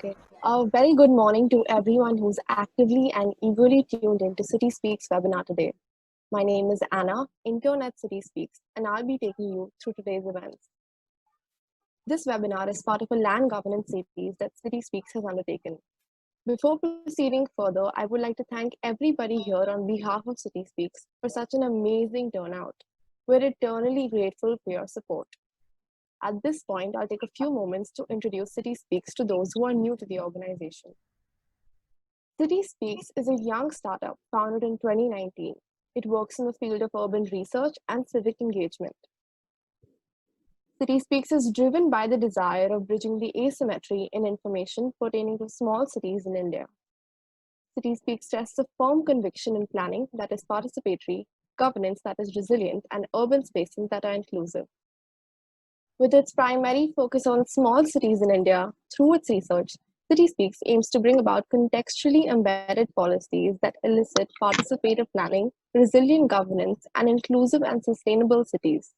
Okay. A very good morning to everyone who's actively and eagerly tuned into City Speaks webinar today. My name is Anna, intern at City Speaks, and I'll be taking you through today's events. This webinar is part of a land governance series that City Speaks has undertaken. Before proceeding further, I would like to thank everybody here on behalf of City Speaks for such an amazing turnout. We're eternally grateful for your support. At this point, I'll take a few moments to introduce City Speaks to those who are new to the organization. City Speaks is a young startup founded in 2019. It works in the field of urban research and civic engagement. City Speaks is driven by the desire of bridging the asymmetry in information pertaining to small cities in India. City Speaks tests a firm conviction in planning that is participatory, governance that is resilient, and urban spaces that are inclusive. With its primary focus on small cities in India, through its research, City Speaks aims to bring about contextually embedded policies that elicit participative planning, resilient governance, and inclusive and sustainable cities.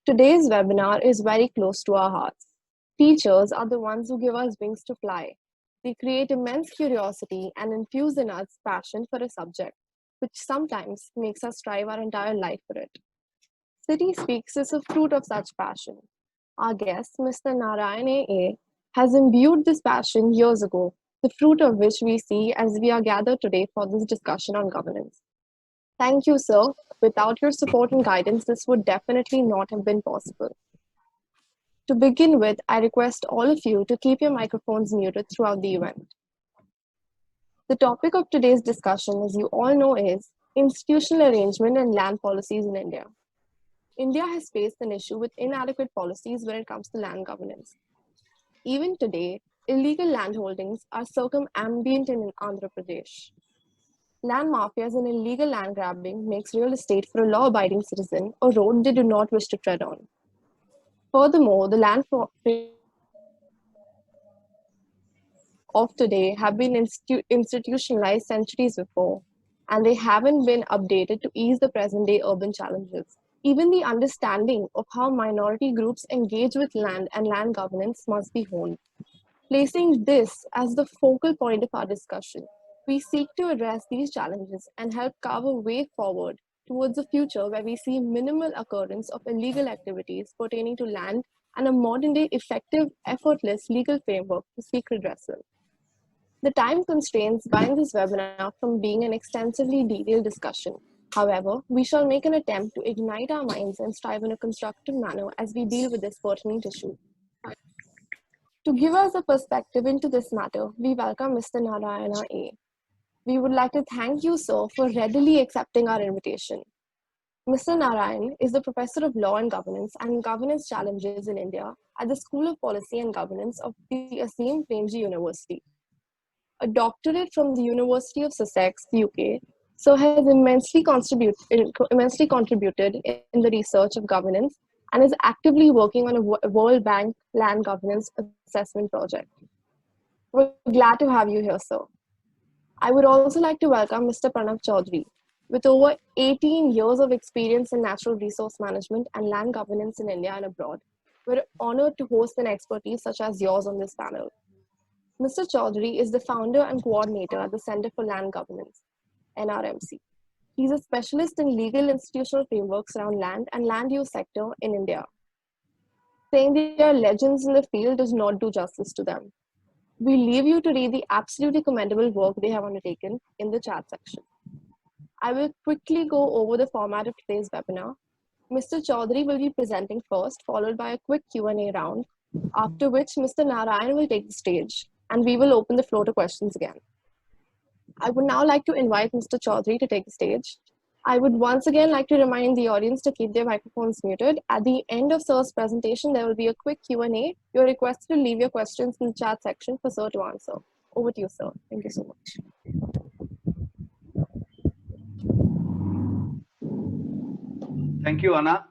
Today's webinar is very close to our hearts. Teachers are the ones who give us wings to fly. They create immense curiosity and infuse in us passion for a subject, which sometimes makes us strive our entire life for it. City Speaks is a fruit of such passion. Our guest, Mr. Narayan A., has imbued this passion years ago, the fruit of which we see as we are gathered today for this discussion on governance. Thank you, sir. Without your support and guidance, this would definitely not have been possible. To begin with, I request all of you to keep your microphones muted throughout the event. The topic of today's discussion, as you all know, is institutional arrangement and land policies in India. India has faced an issue with inadequate policies when it comes to land governance. Even today, illegal landholdings are circumambient in Andhra Pradesh. Land mafias and illegal land grabbing makes real estate for a law-abiding citizen a road they do not wish to tread on. Furthermore, the land of today have been institutionalized centuries before, and they haven't been updated to ease the present-day urban challenges. Even the understanding of how minority groups engage with land and land governance must be honed. Placing this as the focal point of our discussion, we seek to address these challenges and help carve a way forward towards a future where we see minimal occurrence of illegal activities pertaining to land and a modern-day effective, effortless legal framework to seek redressal. The time constraints bind this webinar from being an extensively detailed discussion. However, we shall make an attempt to ignite our minds and strive in a constructive manner as we deal with this pertinent issue. To give us a perspective into this matter, we welcome Mr. Narayana A. We would like to thank you, sir, for readily accepting our invitation. Mr. Narayan is the Professor of Law and Governance Challenges in India at the School of Policy and Governance of the Asim Premji University. A doctorate from the University of Sussex, UK, so has immensely contributed in the research of governance and is actively working on a World Bank land governance assessment project. We're glad to have you here, sir. I would also like to welcome Mr. Pranav Chaudhary. With over 18 years of experience in natural resource management and land governance in India and abroad, we're honored to host an expertise such as yours on this panel. Mr. Chaudhary is the founder and coordinator at the Center for Land Governance, NRMC. He's a specialist in legal institutional frameworks around land and land use sector in India. Saying they are legends in the field does not do justice to them. We leave you to read the absolutely commendable work they have undertaken in the chat section. I will quickly go over the format of today's webinar. Mr. Chaudhary will be presenting first, followed by a quick Q&A round, after which Mr. Narayan will take the stage, and we will open the floor to questions again. I would now like to invite Mr. Chaudhary to take the stage. I would once again like to remind the audience to keep their microphones muted. At the end of Sir's presentation, there will be a quick Q&A. You're requested to leave your questions in the chat section for Sir to answer. Over to you, sir. Thank you so much. Thank you, Anna.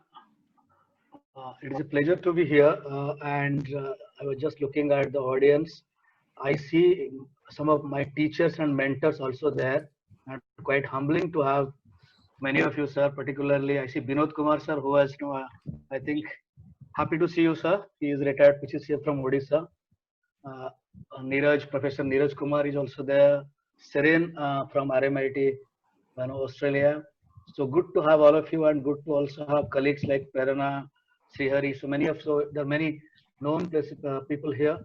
It is a pleasure to be here. I was just looking at the audience. I see some of my teachers and mentors also there. And quite humbling to have many of you, sir. Particularly, I see Binod Kumar, sir, who has, I think, happy to see you, sir. He is retired PCC from Odisha. Neeraj, Professor Neeraj Kumar is also there. Serene from RMIT, Australia. So good to have all of you, and good to also have colleagues like Prerana, Srihari. So there are many known people here,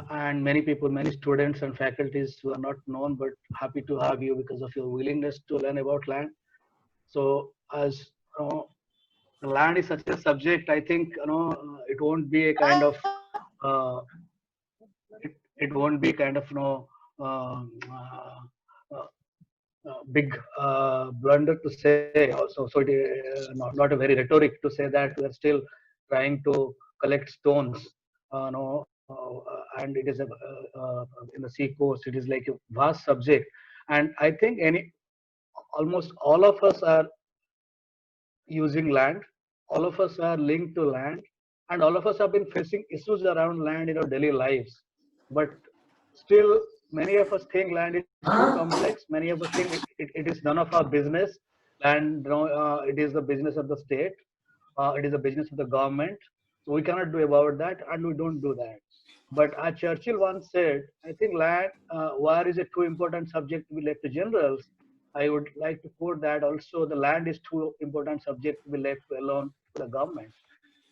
and many people, many students and faculties who are not known, but happy to have you because of your willingness to learn about land. So as land is such a subject, I think it won't be a kind of uh, it won't be kind of um, uh, big blunder to say also. So it not a very rhetoric to say that we are still trying to collect stones. No, and it is in the sea coast. It is like a vast subject, and I think almost all of us are using land. All of us are linked to land, and all of us have been facing issues around land in our daily lives. But still, many of us think land is too complex. Many of us think it is none of our business. Land, it is the business of the state. It is the business of the government. So we cannot do about that, and we don't do that. But as Churchill once said, I think land, war is a too important subject to be left to generals. I would like to quote that also the land is too important subject to be left alone to the government,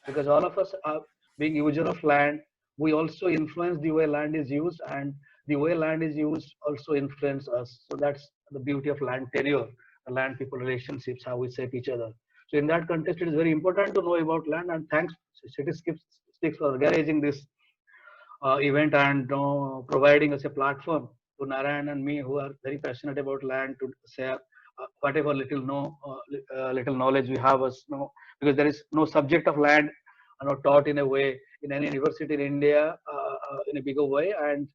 because all of us are being user of land. We also influence the way land is used, and the way land is used also influence us. So that's the beauty of land tenure, the land people relationships, how we shape each other. So in that context, it is very important to know about land, and thanks Cityscapes for organizing this event and providing us a platform to Narayan and me, who are very passionate about land, to share whatever little knowledge we have. Us know, because there is no subject of land taught in a way in any university in India in a bigger way, and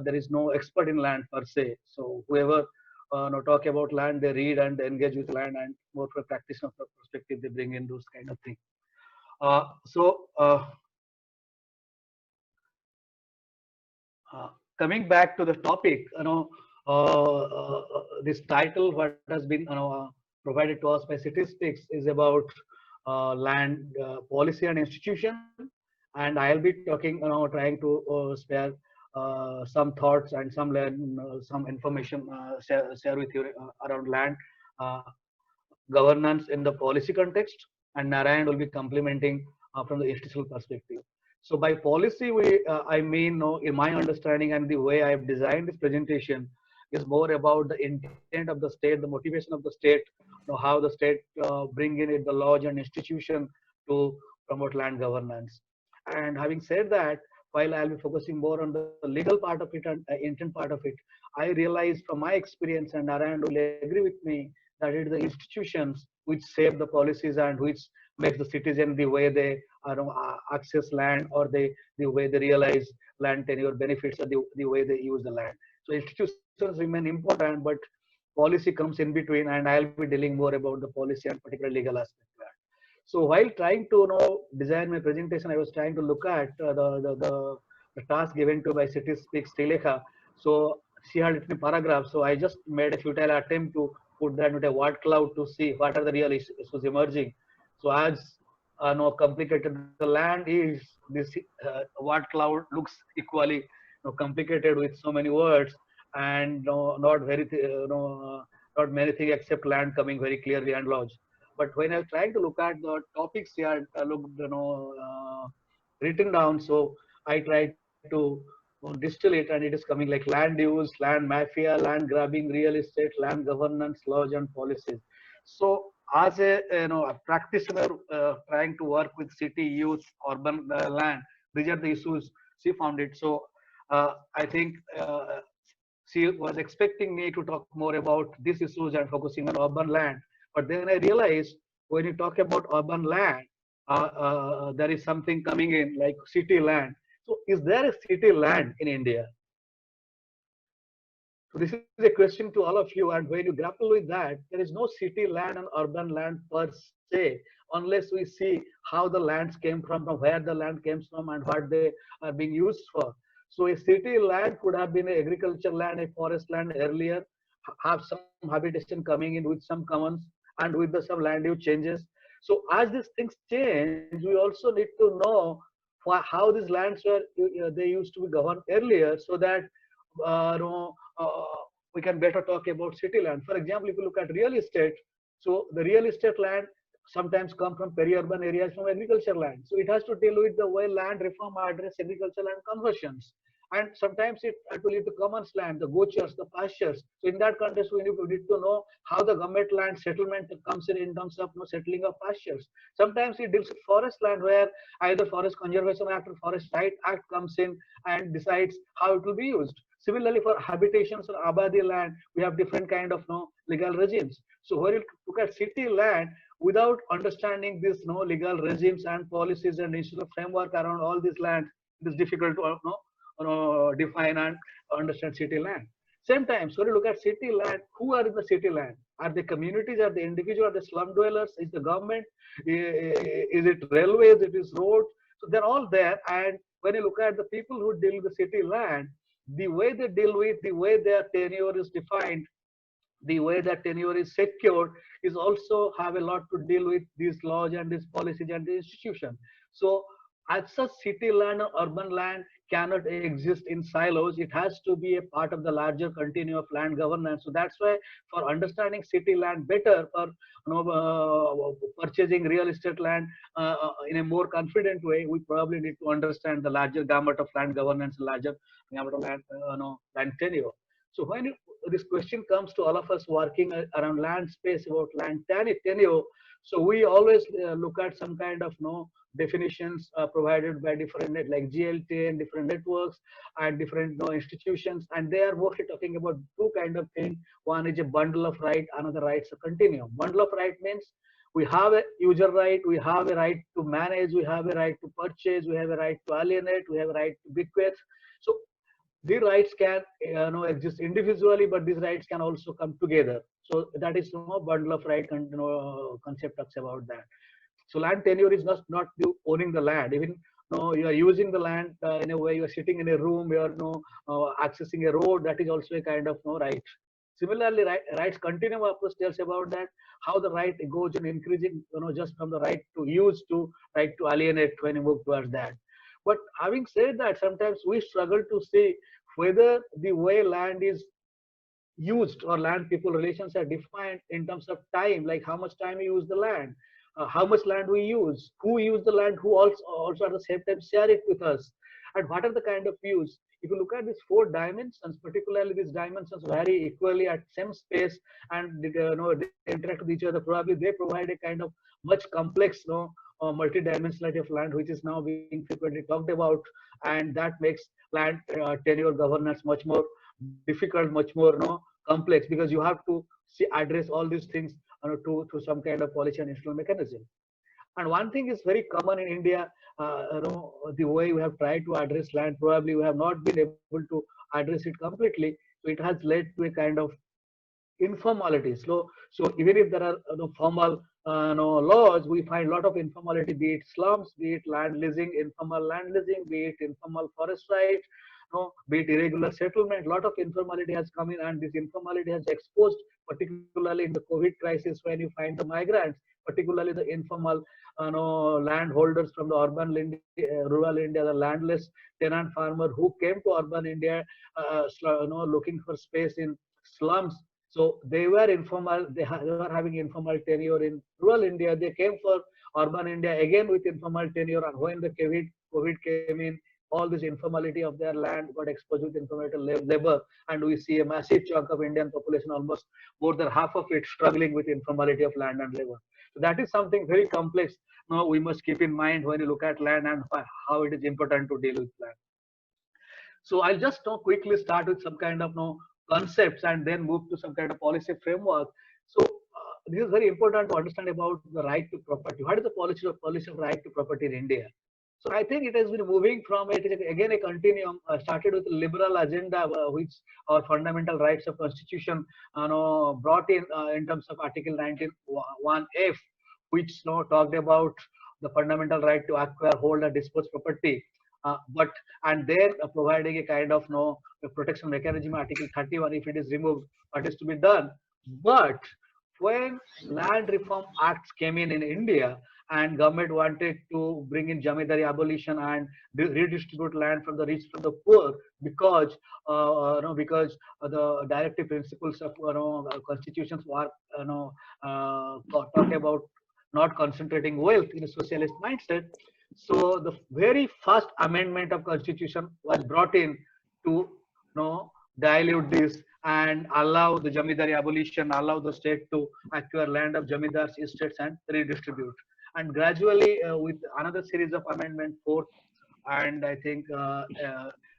there is no expert in land per se. So whoever talk about land, they read and they engage with land, and more from a practitioner perspective, they bring in those kind of things. So. Coming back to the topic, this title, what has been provided to us by Cityscapes, is about land policy and institution, and I'll be talking, trying to spare some thoughts and some information share with you around land uh, governance in the policy context, and Narayan will be complementing from the institutional perspective. So by policy, I mean, in my understanding and the way I've designed this presentation is more about the intent of the state, the motivation of the state, how the state bring in it, the laws and institution to promote land governance. And having said that, while I'll be focusing more on the legal part of it and intent part of it, I realized from my experience, and Narayan will agree with me, that it is the institutions which shape the policies and which makes the citizen the way they access land, or the way they realize land tenure benefits, or the way they use the land. So institutions remain important, but policy comes in between, and I'll be dealing more about the policy and particular legal aspect of that. So while trying to design my presentation, I was trying to look at the task given to by Cityscapes Srilekha. So she had written a paragraph. So I just made a futile attempt to put that into a word cloud to see what are the real issues emerging. So as complicated the land is, this word cloud looks equally complicated with so many words, and not very not many things except land coming very clearly and large. But when I was trying to look at the topics here, looked written down, so I tried to distill it, and it is coming like land use, land mafia, land grabbing, real estate, land governance, laws and policies. So as a practitioner trying to work with city youth, urban land, these are the issues she found it. So I think she was expecting me to talk more about these issues and focusing on urban land. But then I realized when you talk about urban land, there is something coming in like city land. So is there a city land in India? So this is a question to all of you, and when you grapple with that, there is no city land and urban land per se, unless we see how the lands came from where the land came from, and what they are being used for. So a city land could have been an agriculture land, a forest land earlier, have some habitation coming in with some commons, and with some land use changes. So as these things change, we also need to know how these lands were they used to be governed earlier, so that uh, you know, uh, we can better talk about city land. For example, if you look at real estate, so the real estate land sometimes come from peri-urban areas from agriculture land. So it has to deal with the way land reform address agriculture land conversions. And sometimes it will lead to commons land, the gotchas, the pastures. So in that context, we need to know how the government land settlement comes in terms of settling of pastures. Sometimes it deals with forest land, where either Forest Conservation Act or Forest Right Act comes in and decides how it will be used. Similarly, for habitations or abadi land, we have different kind of legal regimes. So when you look at city land, without understanding these legal regimes and policies and institutional framework around all these land, it is difficult to define and understand city land. Same time, so when you look at city land, who are in the city land? Are the communities? Are the individuals? Are the slum dwellers? Is the government? Is it railways? It is roads? So they're all there. And when you look at the people who deal with the city land, the way they deal with, the way their tenure is defined, the way that tenure is secured, is also have a lot to deal with these laws and these policies and the institution. So as such, city land or urban land cannot exist in silos. It has to be a part of the larger continuum of land governance. So that's why, for understanding city land better, for purchasing real estate land in a more confident way, we probably need to understand the larger gamut of land governance, larger gamut of land, land tenure. So when this question comes to all of us working around land space, about land tenure, so we always look at some kind of definitions provided by different like GLT and different networks and different institutions, and they are mostly talking about two kind of things. One is a bundle of right, another rights a continuum. Bundle of right means we have a user right, we have a right to manage, we have a right to purchase, we have a right to alienate, we have a right to bequeath. So the rights can exist individually, but these rights can also come together. So that is bundle of right concept talks about that. So land tenure is not you owning the land. Even you are using the land in a way, you are sitting in a room, you are accessing a road, that is also a kind of right. Similarly, rights continuum approach tells about that, how the right goes in increasing, just from the right to use to right to alienate when you move towards that. But having said that, sometimes we struggle to see whether the way land is used or land people relations are defined in terms of time, like how much time you use the land, how much land we use, who use the land, who also at the same time share it with us, and what are the kind of use. If you look at these four dimensions, particularly these dimensions vary equally at same space, and they interact with each other. Probably they provide a kind of much complex multi-dimensionality of land, which is now being frequently talked about, and that makes land tenure governance much more difficult, much more complex, because you have to address all these things to some kind of policy and institutional mechanism. And one thing is very common in India, the way we have tried to address land, probably we have not been able to address it completely. So it has led to a kind of informality. So even if there are formal laws, we find a lot of informality, be it slums, be it land leasing, informal land leasing, be it informal forest rights, be it irregular settlement. A lot of informality has come in, and this informality has exposed, particularly in the COVID crisis, when you find the migrants, particularly the informal landholders from the urban rural India, the landless tenant farmer who came to urban India looking for space in slums. So they were informal, they were having informal tenure in rural India. They came for urban India again with informal tenure, and when the COVID came in, all this informality of their land got exposed with informal labor, and we see a massive chunk of Indian population, almost more than half of it, struggling with informality of land and labor. So that is something very complex. Now we must keep in mind when you look at land and how it is important to deal with land. So I'll just quickly start with some kind of concepts and then move to some kind of policy framework. So this is very important to understand about the right to property. What is the policy of right to property in India? So I think it has been moving from it is again a continuum. Started with the liberal agenda, which our fundamental rights of constitution, brought in terms of Article 91F, which talked about the fundamental right to acquire, hold, and dispose property. And then providing a kind of protection mechanism, Article 31, if it is removed, what is to be done. But when land reform acts came in India, and government wanted to bring in Jamidari abolition and redistribute land from the rich from the poor, because the directive principles of constitutions were talk about not concentrating wealth in a socialist mindset. So the very first amendment of constitution was brought in to dilute this and allow the Jamidari abolition, allow the state to acquire land of Jamidars, estates and redistribute. And gradually, with another series of amendment, fourth, and I think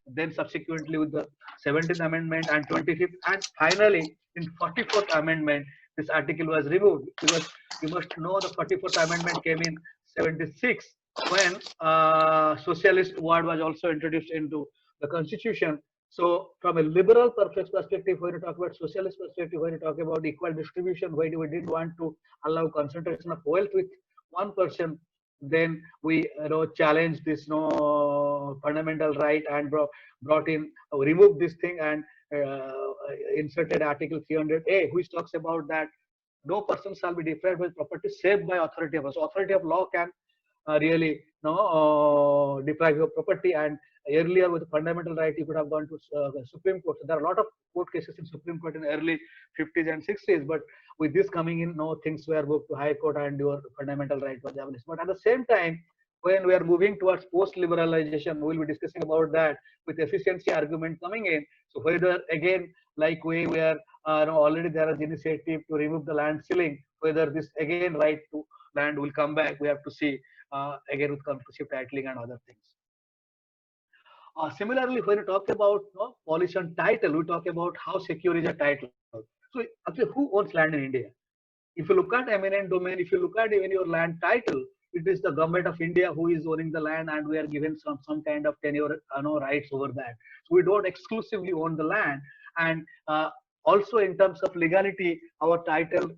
then subsequently with the 17th amendment and 25th, and finally in 44th amendment, this article was removed, because you must know the 44th amendment came in 76, when socialist word was also introduced into the constitution. So from a liberal perspective, when you talk about socialist perspective, when you talk about equal distribution, when we didn't want to allow concentration of wealth with one person, then we challenged this fundamental right and brought in, removed this thing, and inserted article 300A, which talks about that no person shall be deprived with property save by authority of law. So authority of law can really deprive you of property. And earlier with the fundamental right, you could have gone to Supreme Court. So there are a lot of court cases in Supreme Court in early 50s and 60s, but with this coming in, things were moved to High Court and your fundamental right was abolished. But at the same time, when we are moving towards post-liberalization, we will be discussing about that with efficiency argument coming in. So whether again, like we were already there is initiative to remove the land ceiling, whether this again right to land will come back, we have to see again with conclusive titling and other things. Similarly, when you talk about policy on title, we talk about how secure is a title. So actually, who owns land in India? If you look at eminent domain, if you look at even your land title, it is the government of India who is owning the land, and we are given some kind of tenure rights over that. So we don't exclusively own the land. And also in terms of legality, our title,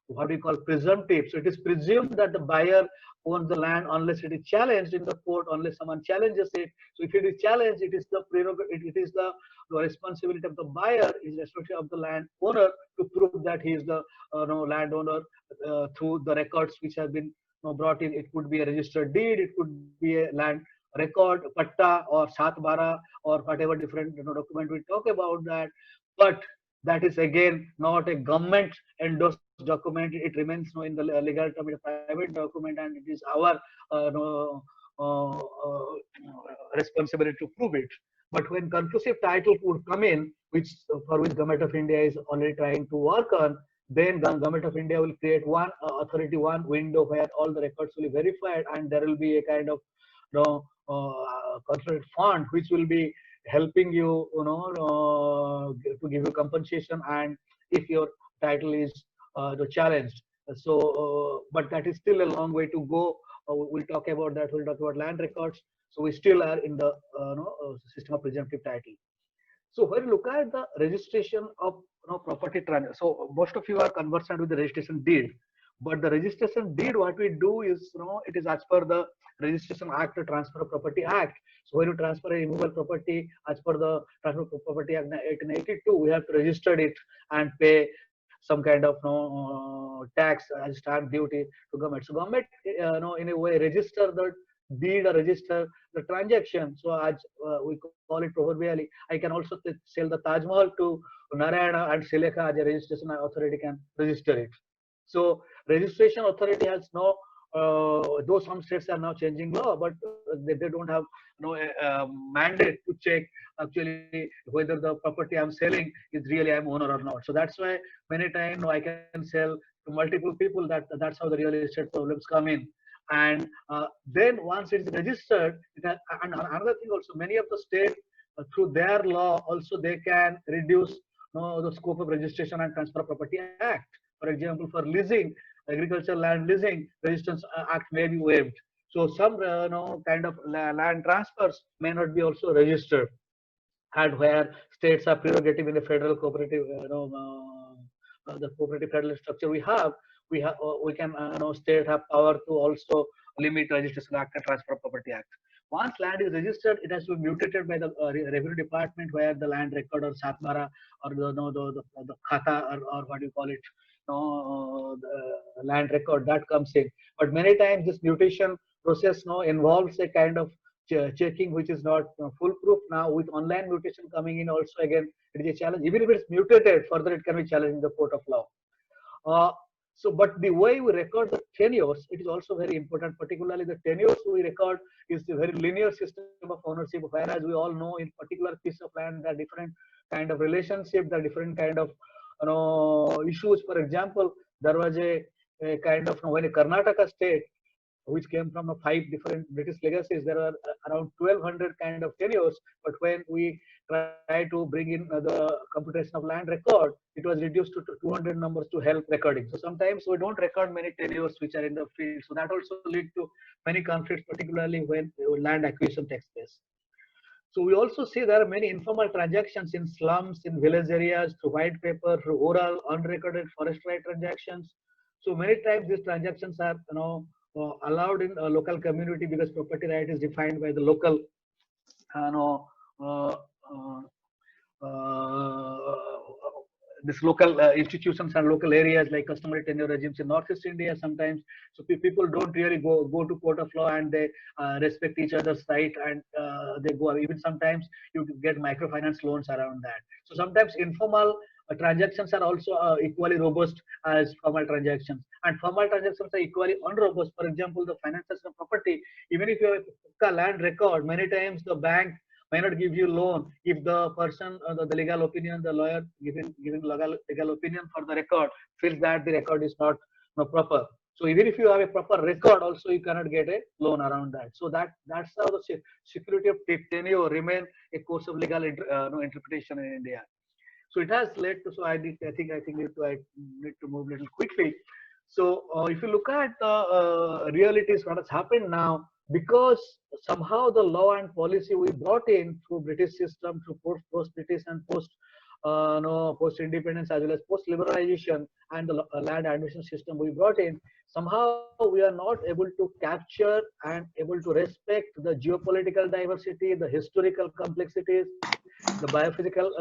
what we call presumptive. So it is presumed that the buyer owns the land unless it is challenged in the court, unless someone challenges it. So if it is challenged, it is the prerogative, it is the responsibility of the buyer, is responsibility of the land owner to prove that he is the landowner through the records which have been brought in. It could be a registered deed, it could be a land record, patta or satbara or whatever different document we talk about that. But that is again not a government endorsed document. It remains in the legal term, a private document, and it is our responsibility to prove it. But when conclusive title would come in, which for which Government of India is already trying to work on, then the Government of India will create one authority, one window where all the records will be verified, and there will be a kind of consultant fund which will be helping you, to give you compensation, and if your title is challenged. So, but that is still a long way to go. We'll talk about that. We'll talk about land records. So we still are in the system of presumptive title. So when you look at the registration of property transfer, so most of you are conversant with the registration deed. But the registration deed, what we do is, it is as per the Registration Act, the Transfer of Property Act. So when you transfer a immovable property as per the Transfer of Property Act 1882, we have to register it and pay some kind of tax as stamp duty to government. So government, in a way, register the deed or register the transaction. So as we call it proverbially, I can also sell the Taj Mahal to Narayana, and Silekha as a registration authority can register it. So registration authority has no, though some states are now changing law, but they don't have no mandate to check actually whether the property I'm selling is really I'm owner or not. So that's why many times I can sell to multiple people. That's how the real estate problems come in. And then once it's registered, and another thing also, many of the states through their law also they can reduce the scope of Registration and Transfer of Property Act. For example, for leasing, agricultural land leasing, Registration Act may be waived. So some kind of land transfers may not be also registered, and where states are prerogative in the federal cooperative, the cooperative federal structure we have, we can state have power to also limit Registration Act and Transfer of Property Act. Once land is registered, it has to be mutated by the revenue department, where the land record or satbara or the khata or what you call it, the land record that comes in. But many times this mutation process involves a kind of checking which is not foolproof. Now with online mutation coming in also, again it is a challenge. Even if it's mutated further, it can be challenged in the court of law. But the way we record the tenures, it is also very important. Particularly the tenures we record is a very linear system of ownership. Whereas we all know in particular piece of land there are different kind of relationship, there are different kind of issues. For example, there was a kind of when a Karnataka state, which came from 5 different British legacies, there are around 1200 kind of tenures. But when we try to bring in the computation of land record, it was reduced to 200 numbers to help recording. So sometimes we don't record many tenures which are in the field. So that also lead to many conflicts, particularly when land acquisition takes place. So we also see there are many informal transactions in slums, in village areas, through white paper, through oral, unrecorded forest right transactions. So many times these transactions are allowed in a local community because property right is defined by the local uh, uh, this local institutions and local areas like customary tenure regimes in Northeast India sometimes. So people don't really go to court of law, and they respect each other's right, and they go. Even sometimes you get microfinance loans around that. So sometimes informal transactions are also equally robust as formal transactions, and formal transactions are equally unrobust. For example, the finances of property, even if you have a land record, many times the bank may not give you loan if the person, the legal opinion, the lawyer giving legal opinion for the record feels that the record is not proper. So even if you have a proper record, also you cannot get a loan around that. So that's how the security of tenure remain a course of legal interpretation in India. So it has led to. So I think I need to move a little quickly. So if you look at the realities, what has happened now, because somehow the law and policy we brought in through British system, through post-British and post-independence as well as post-liberalization, and the land administration system we brought in, somehow we are not able to capture and able to respect the geopolitical diversity, the historical complexities, the biophysical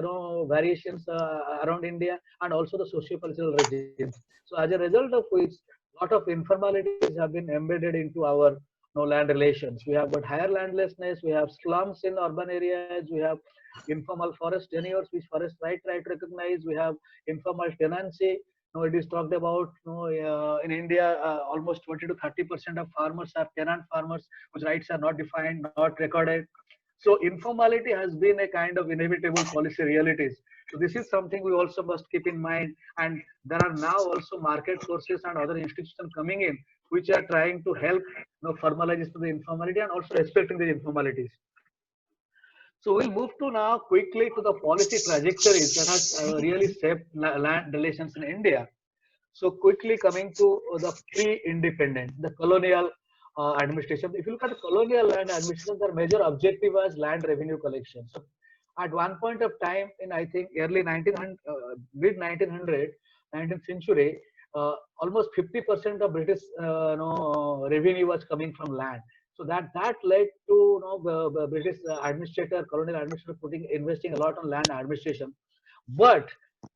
variations around India, and also the socio-cultural regimes. So as a result of which, a lot of informalities have been embedded into our land relations. We have got higher landlessness, we have slums in urban areas, we have informal forest tenures which forest right recognize, we have informal tenancy. Now it is talked about in India, almost 20 to 30% of farmers are tenant farmers whose rights are not defined, not recorded. So informality has been a kind of inevitable policy realities. So this is something we also must keep in mind. And there are now also market forces and other institutions coming in which are trying to help formalize to the informality and also respecting the informalities. So we'll move to now quickly to the policy trajectories that has really shaped land relations in India. So quickly coming to the pre-independent, the colonial administration. If you look at the colonial land administration, their major objective was land revenue collection. So at one point of time in, I think, early 1900, mid 1900, 19th century, almost 50% of British revenue was coming from land. So that led to the British administrator, colonial administrator, investing a lot on land administration. But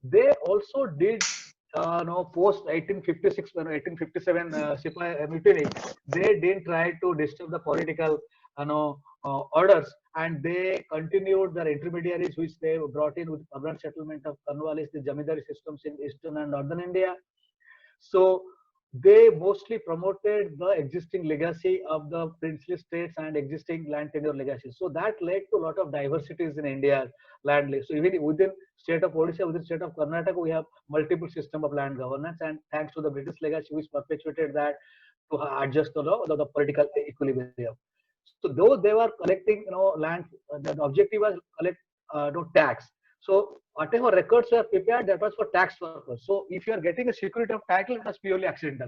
they also did post 1856 1857 Sepoy mutiny. They didn't try to disturb the political orders, and they continued their intermediaries which they brought in with permanent settlement of Cornwallis, the Jamindari systems in eastern and northern India. So they mostly promoted the existing legacy of the princely states and existing land tenure legacies. So that led to a lot of diversities in India's land list. So even within state of Odisha, within state of Karnataka, we have multiple system of land governance, and thanks to the British legacy which perpetuated that to adjust the political equilibrium. So though they were collecting land, the objective was collect tax. So whatever records were prepared, that was for tax purpose. So if you are getting a security of title, it was purely accidental.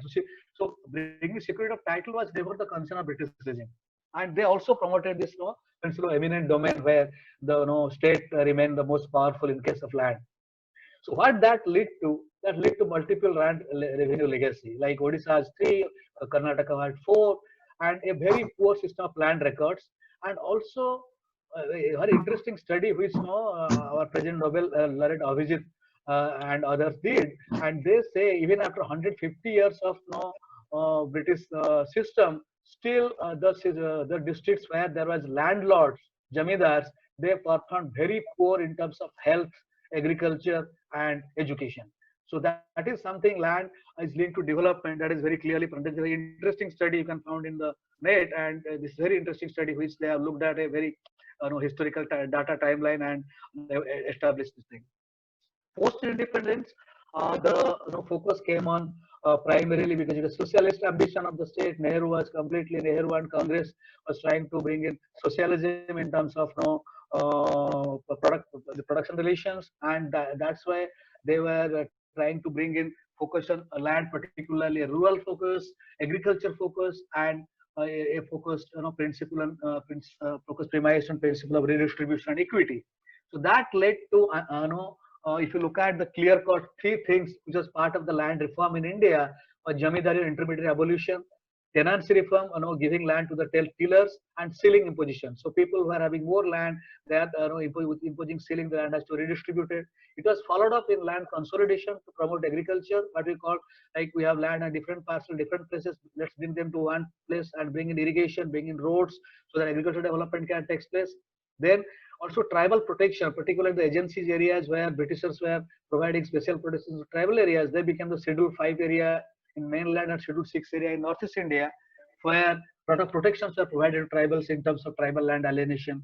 So bringing security of title was never the concern of British regime. And they also promoted this principle of eminent domain, where the state remained the most powerful in case of land. So what that led to? That led to multiple land revenue legacy. Like Odisha has 3, Karnataka had 4, and a very poor system of land records, and also a very interesting study which our President Nobel laureate Abhijit and others did. And they say even after 150 years of British system, still the districts where there was landlords, jamidars, they performed very poor in terms of health, agriculture, and education. So that is something land is linked to development, that is very clearly present. There's a very interesting study you can find in the net, and this very interesting study which they have looked at a very historical data timeline and established this thing. Post independence, the focus came on primarily because it was socialist ambition of the state. Nehru and Congress was trying to bring in socialism in terms of the production relations, and that's why they were trying to bring in focus on land, particularly a rural focus, agriculture focus, and a focused principle and focus premise on principle of redistribution and equity. So that led to if you look at the clear-cut three things which was part of the land reform in India: Jamidari and intermediary abolition, tenancy reform, giving land to the tillers, and ceiling imposition. So people who are having more land, they are imposing ceiling, the land has to redistribute it. It was followed up in land consolidation to promote agriculture, what we call, like, we have land at different parcels, different places, let's bring them to one place and bring in irrigation, bring in roads, so that agricultural development can take place. Then also tribal protection, particularly the agencies areas where Britishers were providing special protection to tribal areas, they became the Schedule 5 area in mainland and Schedule 6 area in Northeast India, where a lot of protections were provided to tribals in terms of tribal land alienation,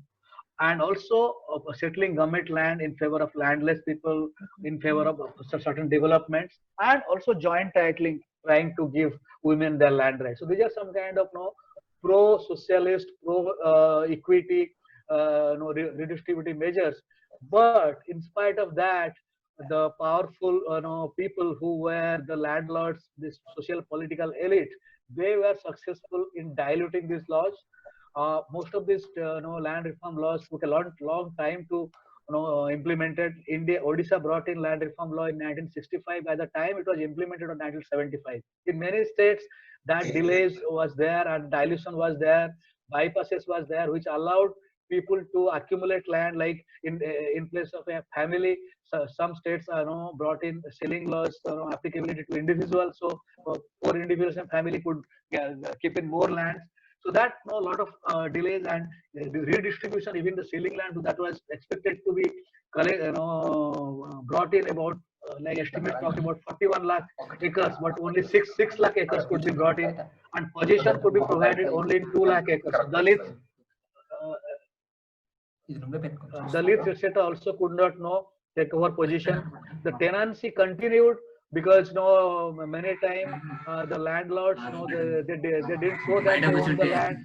and also settling government land in favor of landless people, in favor of certain developments, and also joint titling, trying to give women their land rights. So these are some kind of pro-socialist, pro-equity, redistributive measures. But in spite of that, the powerful people who were the landlords, this social political elite, they were successful in diluting these laws. Most of these land reform laws took a long time to implemented. Odisha brought in land reform law in 1965. By the time it was implemented in 1975, in many states that delays was there and dilution was there, bypasses was there, which allowed people to accumulate land, like in place of a family. So some states are brought in ceiling laws, applicability to individuals, so poor individuals and family could keep in more land. So that a lot of delays and the redistribution, even the ceiling land that was expected to be brought in about like estimates talk about 41 lakh acres, but only 6 lakh acres could be brought in, and possession could be provided only in 2 lakh acres. Dalits, etc. also could not take over position. The tenancy continued because many times the landlords they didn't show that they own the land.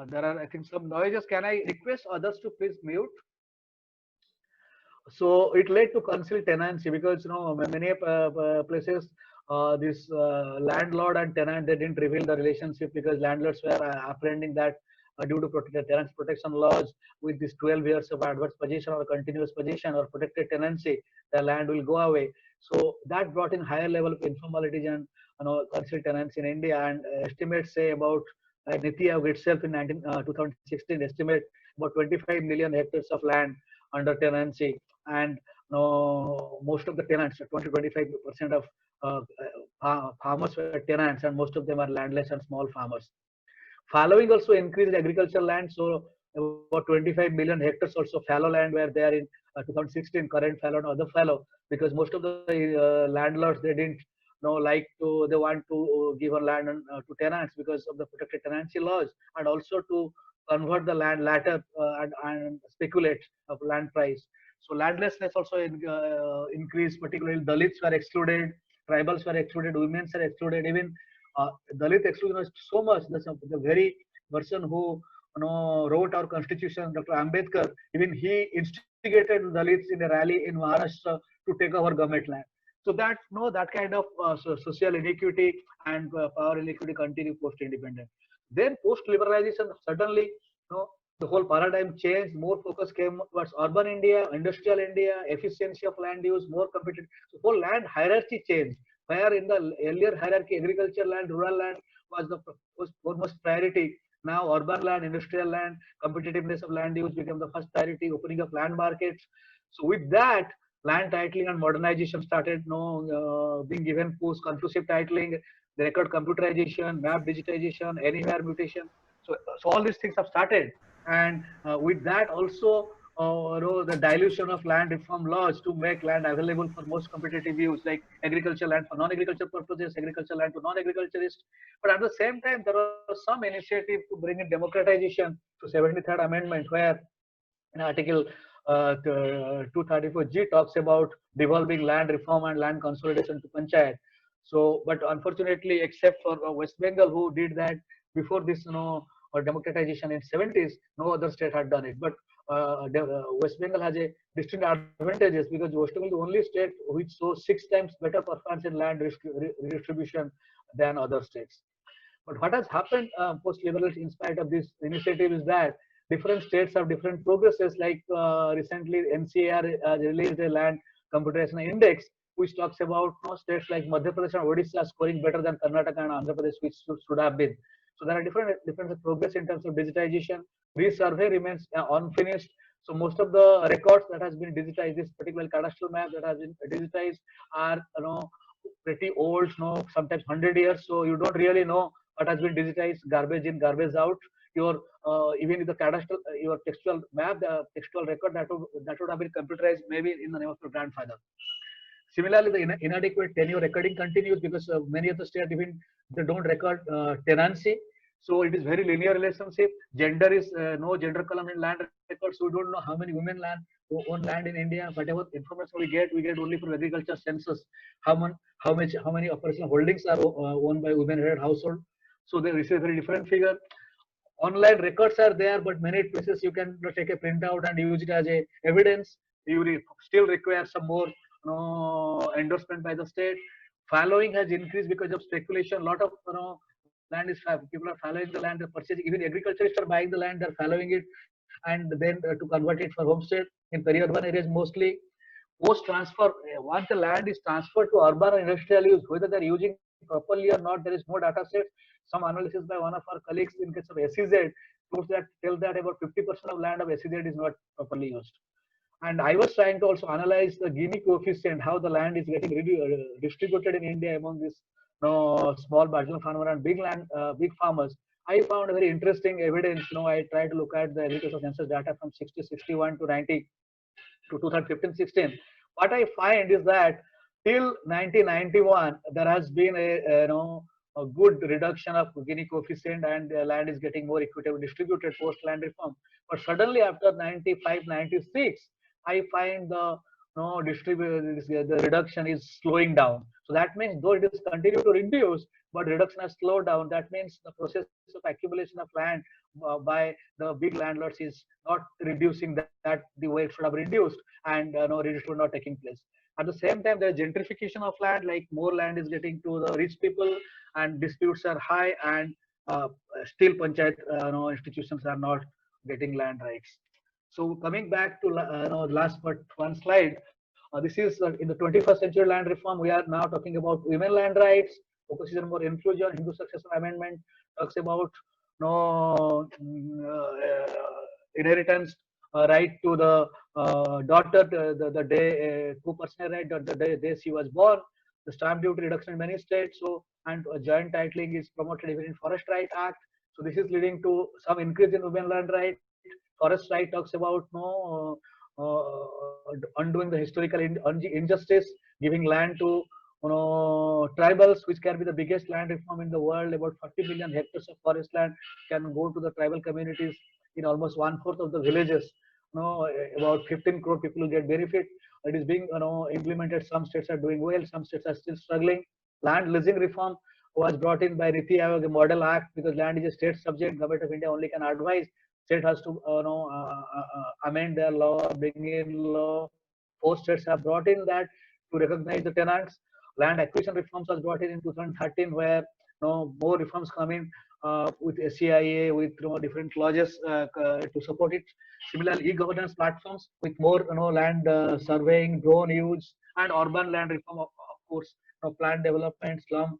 There are, I think, some noises. Can I request others to please mute? So it led to concealed tenancy because many places this landlord and tenant, they didn't reveal the relationship because landlords were apprehending that due to tenants protection laws, with this 12 years of adverse possession or continuous possession or protected tenancy, the land will go away. So that brought in higher level of informality and concealed tenancy in India. And estimates say about Niti Aayog itself in 2016 estimate about 25 million hectares of land under tenancy, and most of the tenants, 20-25% of farmers were tenants, and most of them are landless and small farmers. Following also increased agricultural land, so about 25 million hectares also fallow land were there in 2016, current fallow and other fallow, because most of the landlords, they didn't they want to give a land to tenants because of the protected tenancy laws, and also to convert the land later and speculate of land price. So landlessness also increased, particularly Dalits were excluded, tribals were excluded, women were excluded, even Dalit exclusion was so much that the very person who wrote our constitution, Dr. Ambedkar, even he instigated Dalits in a rally in Maharashtra to take over government land. So that that kind of social inequity and power inequity continue post-independence. Then post-liberalization, suddenly the whole paradigm changed. More focus came towards urban India, industrial India, efficiency of land use, more competitive. So whole land hierarchy changed. Where in the earlier hierarchy, agriculture land, rural land was the foremost priority. Now urban land, industrial land, competitiveness of land use became the first priority, opening up land markets. So with that, land titling and modernization started being given push, conclusive titling, the record computerization, map digitization, anywhere mutation. So all these things have started. And with that also, the dilution of land reform laws to make land available for most competitive use, like agriculture land for non-agriculture purposes, agriculture land to non-agriculturists. But at the same time, there was some initiative to bring in democratization to 73rd Amendment, where in Article 234G talks about devolving land reform and land consolidation to panchayat. So, but unfortunately, except for West Bengal, who did that before this, or democratization in 70s, no other state had done it. But West Bengal has a distinct advantages because West Bengal is the only state which shows 6 times better performance in land redistribution than other states. But what has happened post-liberalism, in spite of this initiative, is that different states have different progresses. Like recently, NCAR released a land computation index, which talks about states like Madhya Pradesh and Odisha scoring better than Karnataka and Andhra Pradesh, which should have been. So there are different progress in terms of digitization. Resurvey remains unfinished. So most of the records that has been digitized, this particular cadastral map that has been digitized, are pretty old, sometimes 100 years. So you don't really know what has been digitized, garbage in, garbage out. Your even if the cadastral, your textual map, the textual record that would have been computerized maybe in the name of your grandfather. Similarly, the inadequate tenure recording continues because many of the states even they don't record tenancy. So it is very linear relationship. Gender is no gender column in land records. So we don't know how many women own land in India. Whatever information we get only from agriculture census. How many operational holdings are owned by women-headed household. So they receive a very different figure. Online records are there, but many places you can take a printout and use it as a evidence. You still require some more endorsement by the state. Following has increased because of speculation. A lot of land is people are following the land, they're purchasing. Even agriculturists are buying the land, they're following it, and then to convert it for homestead in peri-urban areas mostly. Post transfer, once the land is transferred to urban or industrial use, whether they're using properly or not, there is no data set. Some analysis by one of our colleagues in case of SEZ tells that about 50% of land of SEZ is not properly used. And I was trying to also analyze the Gini coefficient, how the land is getting distributed in India among these small marginal farmers and big farmers. I found a very interesting evidence. I tried to look at the agricultural census data from 61 to 90 to 2015-16. What I find is that till 1991 there has been a good reduction of Gini coefficient, and the land is getting more equitably distributed post land reform. But suddenly after 95-96, I find the reduction is slowing down. So that means though it is continued to reduce, but reduction has slowed down. That means the process of accumulation of land by the big landlords is not reducing that the way it should have reduced, and redistribution not taking place. At the same time, there is gentrification of land, like more land is getting to the rich people, and disputes are high, and still panchayat institutions are not getting land rights. So coming back to last but one slide, this is in the 21st century land reform. We are now talking about women land rights, focuses on more inclusion. Hindu Succession Amendment talks about inheritance right to the daughter the day co-personal right the day she was born. The stamp duty reduction in many states. So and joint titling is promoted even in Forest Right Act. So this is leading to some increase in women land right. Forest right talks about undoing the historical injustice, giving land to tribals, which can be the biggest land reform in the world. About 40 million hectares of forest land can go to the tribal communities in almost 1/4 of the villages. About 15 crore people will get benefit. It is being implemented. Some states are doing well, some states are still struggling. Land leasing reform was brought in by Niti Aayog, a model act, because land is a state subject. Government of India only can advise. State has to amend their law, bring in law. 4 states have brought in that to recognize the tenants. Land acquisition reforms was brought in 2013, where more reforms come in with SCIA, with different clauses to support it. Similarly, e-governance platforms with more land surveying, drone use, and urban land reform, of course, planned development, slum,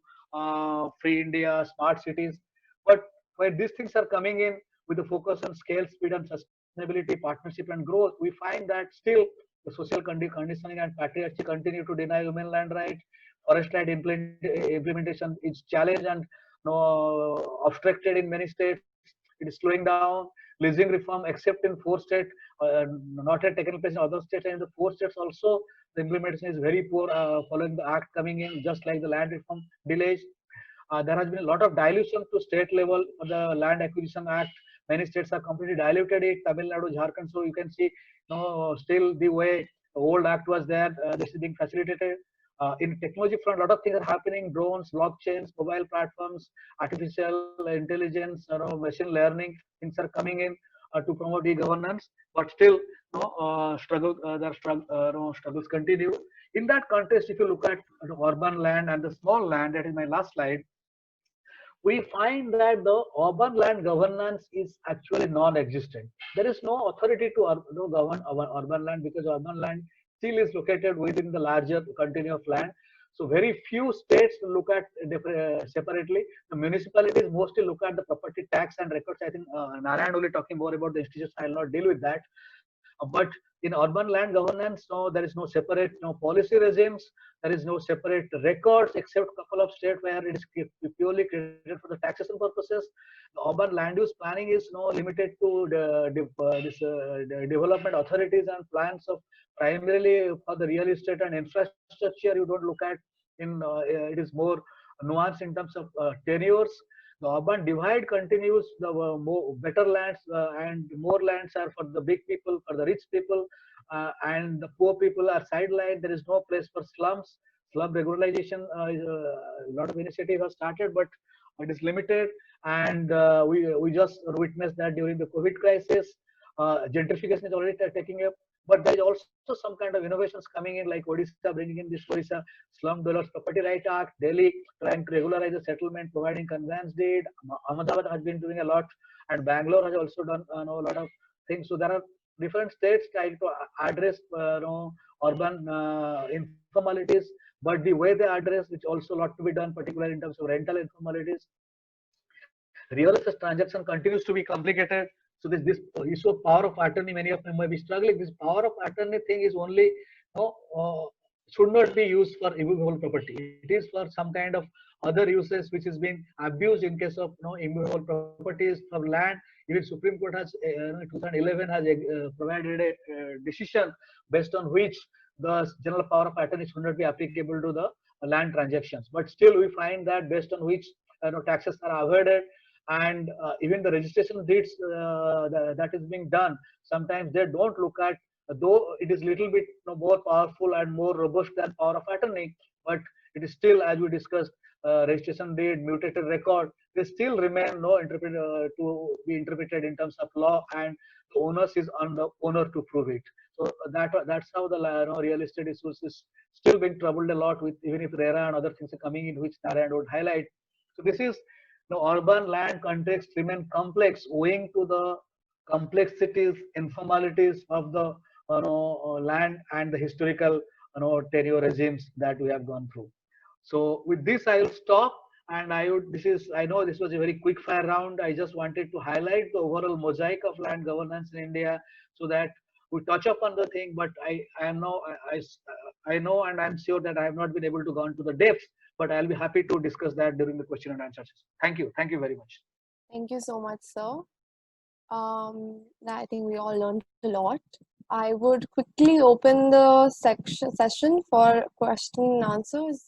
free India, smart cities. But where these things are coming in with the focus on scale, speed, and sustainability, partnership, and growth, we find that still the social conditioning and patriarchy continue to deny human land rights. Forest right implementation is challenged and obstructed in many states. It is slowing down. Leasing reform, except in 4 states, not yet taken place in other states, and in the 4 states also, the implementation is very poor following the act coming in, just like the land reform delays. There has been a lot of dilution to state level for the Land Acquisition Act. Many states have completely diluted it. Tamil Nadu, Jharkhand. So you can see, still the way the old act was there, this is being facilitated. In technology front, a lot of things are happening: drones, blockchains, mobile platforms, artificial intelligence, machine learning. Things are coming in to promote e-governance, but still, struggles continue. In that context, if you look at urban land and the small land, that is my last slide, we find that the urban land governance is actually non-existent. There is no authority to govern our urban land, because urban land still is located within the larger continuum of land. So very few states look at separately. The municipalities mostly look at the property tax and records. I think Narayan will be talking more about the institutions. I will not deal with that. But in urban land governance, no, there is no separate policy regimes. There is no separate records, except a couple of states where it is purely created for the taxation purposes. The urban land use planning is limited to the development authorities and plans of primarily for the real estate and infrastructure. You don't look at it is more nuanced in terms of tenures. The urban divide continues. The better lands and more lands are for the big people, for the rich people, and the poor people are sidelined. There is no place for slums. Slum regularization, a lot of initiative has started, but it is limited. And we just witnessed that during the COVID crisis. Gentrification is already taking up. But there is also some kind of innovations coming in, like Odisha bringing in this Odisha Slum Dwellers Property Right Act, Delhi trying to regularize the settlement, providing conveyance deed. Ahmedabad has been doing a lot, and Bangalore has also done a lot of things. So there are different states trying to address urban informalities, but the way they address, which also a lot to be done, particularly in terms of rental informalities. Real estate transaction continues to be complicated. So this issue of power of attorney, many of them may be struggling. This power of attorney thing is only should not be used for immovable property. It is for some kind of other uses which is being abused in case of immovable properties from land. Even Supreme Court has 2011 has provided a decision based on which the general power of attorney should not be applicable to the land transactions. But still, we find that based on which taxes are avoided. And even the registration deeds that is being done, sometimes they don't look at, though it is little bit more powerful and more robust than power of attorney, but it is still, as we discussed, registration deed, mutated record, they still remain to be interpreted in terms of law, and the onus is on the owner to prove it. So that's how the real estate issues is still being troubled a lot with, even if RERA and other things are coming in, which Narayan would highlight. So this is the urban land context remain complex owing to the complexities, informalities of the land and the historical tenure regimes that we have gone through. So with this, I will stop. And I know this was a very quick fire round. I just wanted to highlight the overall mosaic of land governance in India, so that we touch upon the thing. But I know and I'm sure that I have not been able to go into the depths. But I'll be happy to discuss that during the question and answer session. Thank you. Thank you very much. Thank you so much, sir. I think we all learned a lot. I would quickly open the session for question and answers.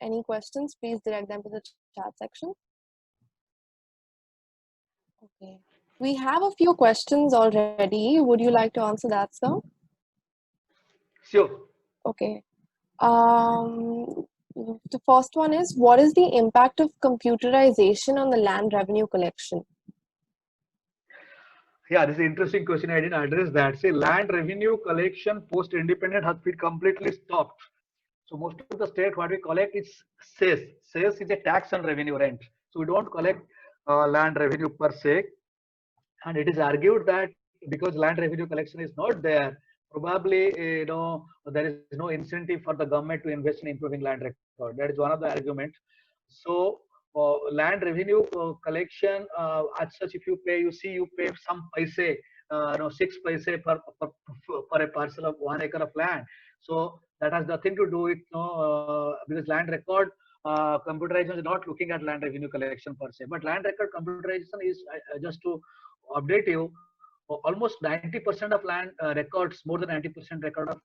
Any questions, please direct them to the chat section. Okay. We have a few questions already. Would you like to answer that, sir? Sure. Okay. The first one is, what is the impact of computerization on the land revenue collection? Yeah, this is an interesting question. I didn't address that. See, land revenue collection post-independent has been completely stopped. So most of the state, what we collect is cess. Cess is a tax on revenue, rent. So we don't collect land revenue per se. And it is argued that because land revenue collection is not there, probably there is no incentive for the government to invest in improving land record. That is one of the arguments. So land revenue collection, as such, if you pay, you pay some paise, 6 paise per a parcel of 1 acre of land. So that has nothing to do with because land record computerization is not looking at land revenue collection per se, but land record computerization is just to update you. Almost 90% of land records, more than 90% record of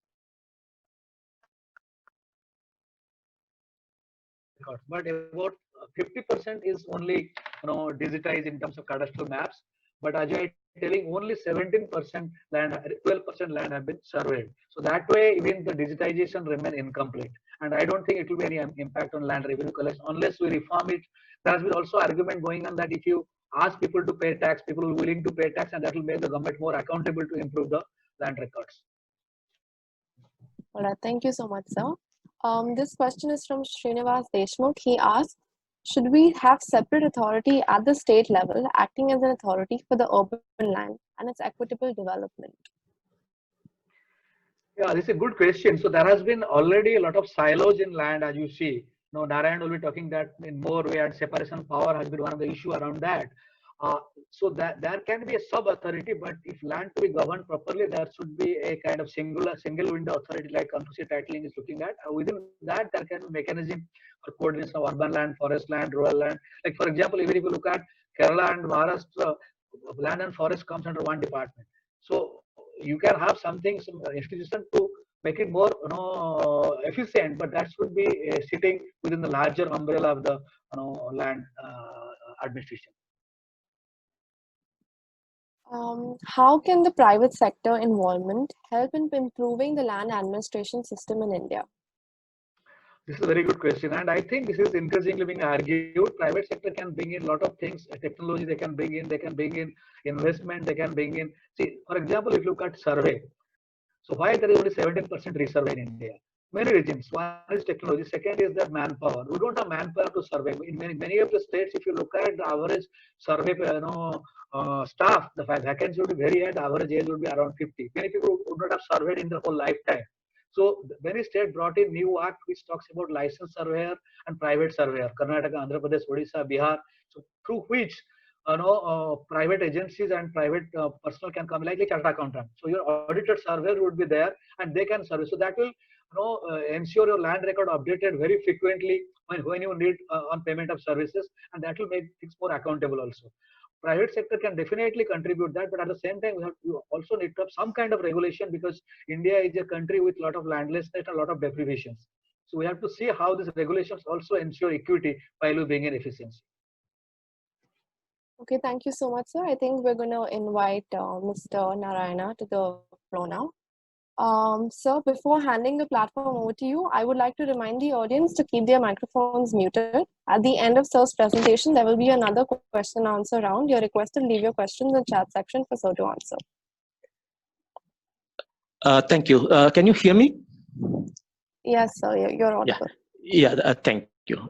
records, but about 50% is only digitized in terms of cadastral maps. But as I telling, only 17% land, 12% land have been surveyed. So that way, even the digitization remain incomplete. And I don't think it will be any impact on land revenue collection unless we reform it. There has been also argument going on that if you ask people to pay tax, people are willing to pay tax, and that will make the government more accountable to improve the land records. All right, thank you so much, sir. This question is from Srinivas Deshmukh. He asked, should we have separate authority at the state level acting as an authority for the urban land and its equitable development? Yeah, this is a good question. So there has been already a lot of silos in land, as you see. Narayan will be talking that in more way, and separation of power has been one of the issue around that. So that there can be a sub authority, but if land to be governed properly, there should be a kind of single window authority like Country Titling is looking at. Within that, there can be mechanism for coordination of urban land, forest land, rural land. Like for example, even if you look at Kerala and Maharashtra, land and forest comes under one department. So you can have something, some institution to make it more efficient, but that should be sitting within the larger umbrella of the land administration. How can the private sector involvement help in improving the land administration system in India? This is a very good question, and I think this is increasingly being argued. Private sector can bring in a lot of things, technology they can bring in investment, they can bring in. See, for example, if you look at survey, so why there is only 17% resurvey in India? Many reasons. One is technology. Second is that manpower. We don't have manpower to survey. In many of the states, if you look at the average survey, staff, the vacancy would be very high. The average age would be around 50. Many people would not have surveyed in their whole lifetime. So many states brought in new act which talks about licensed surveyor and private surveyor. Karnataka, Andhra Pradesh, Odisha, Bihar. So through which private agencies and private personnel can come like a chartered accountant. So your audited surveyor would be there and they can survey. So that will ensure your land record updated very frequently when you need on payment of services, and that will make things more accountable also. Private sector can definitely contribute that, but at the same time, we also need to have some kind of regulation because India is a country with a lot of landlessness and a lot of deprivations. So we have to see how these regulations also ensure equity while we bring in efficiency. Okay, thank you so much, sir. I think we're going to invite Mr. Narayana to the floor now. Sir, before handing the platform over to you, I would like to remind the audience to keep their microphones muted. At the end of Sir's presentation, there will be another question and answer round. You're requested to leave your questions in the chat section for Sir to answer. Thank you. Can you hear me? Yes, sir. You're audible. Yeah, thank you.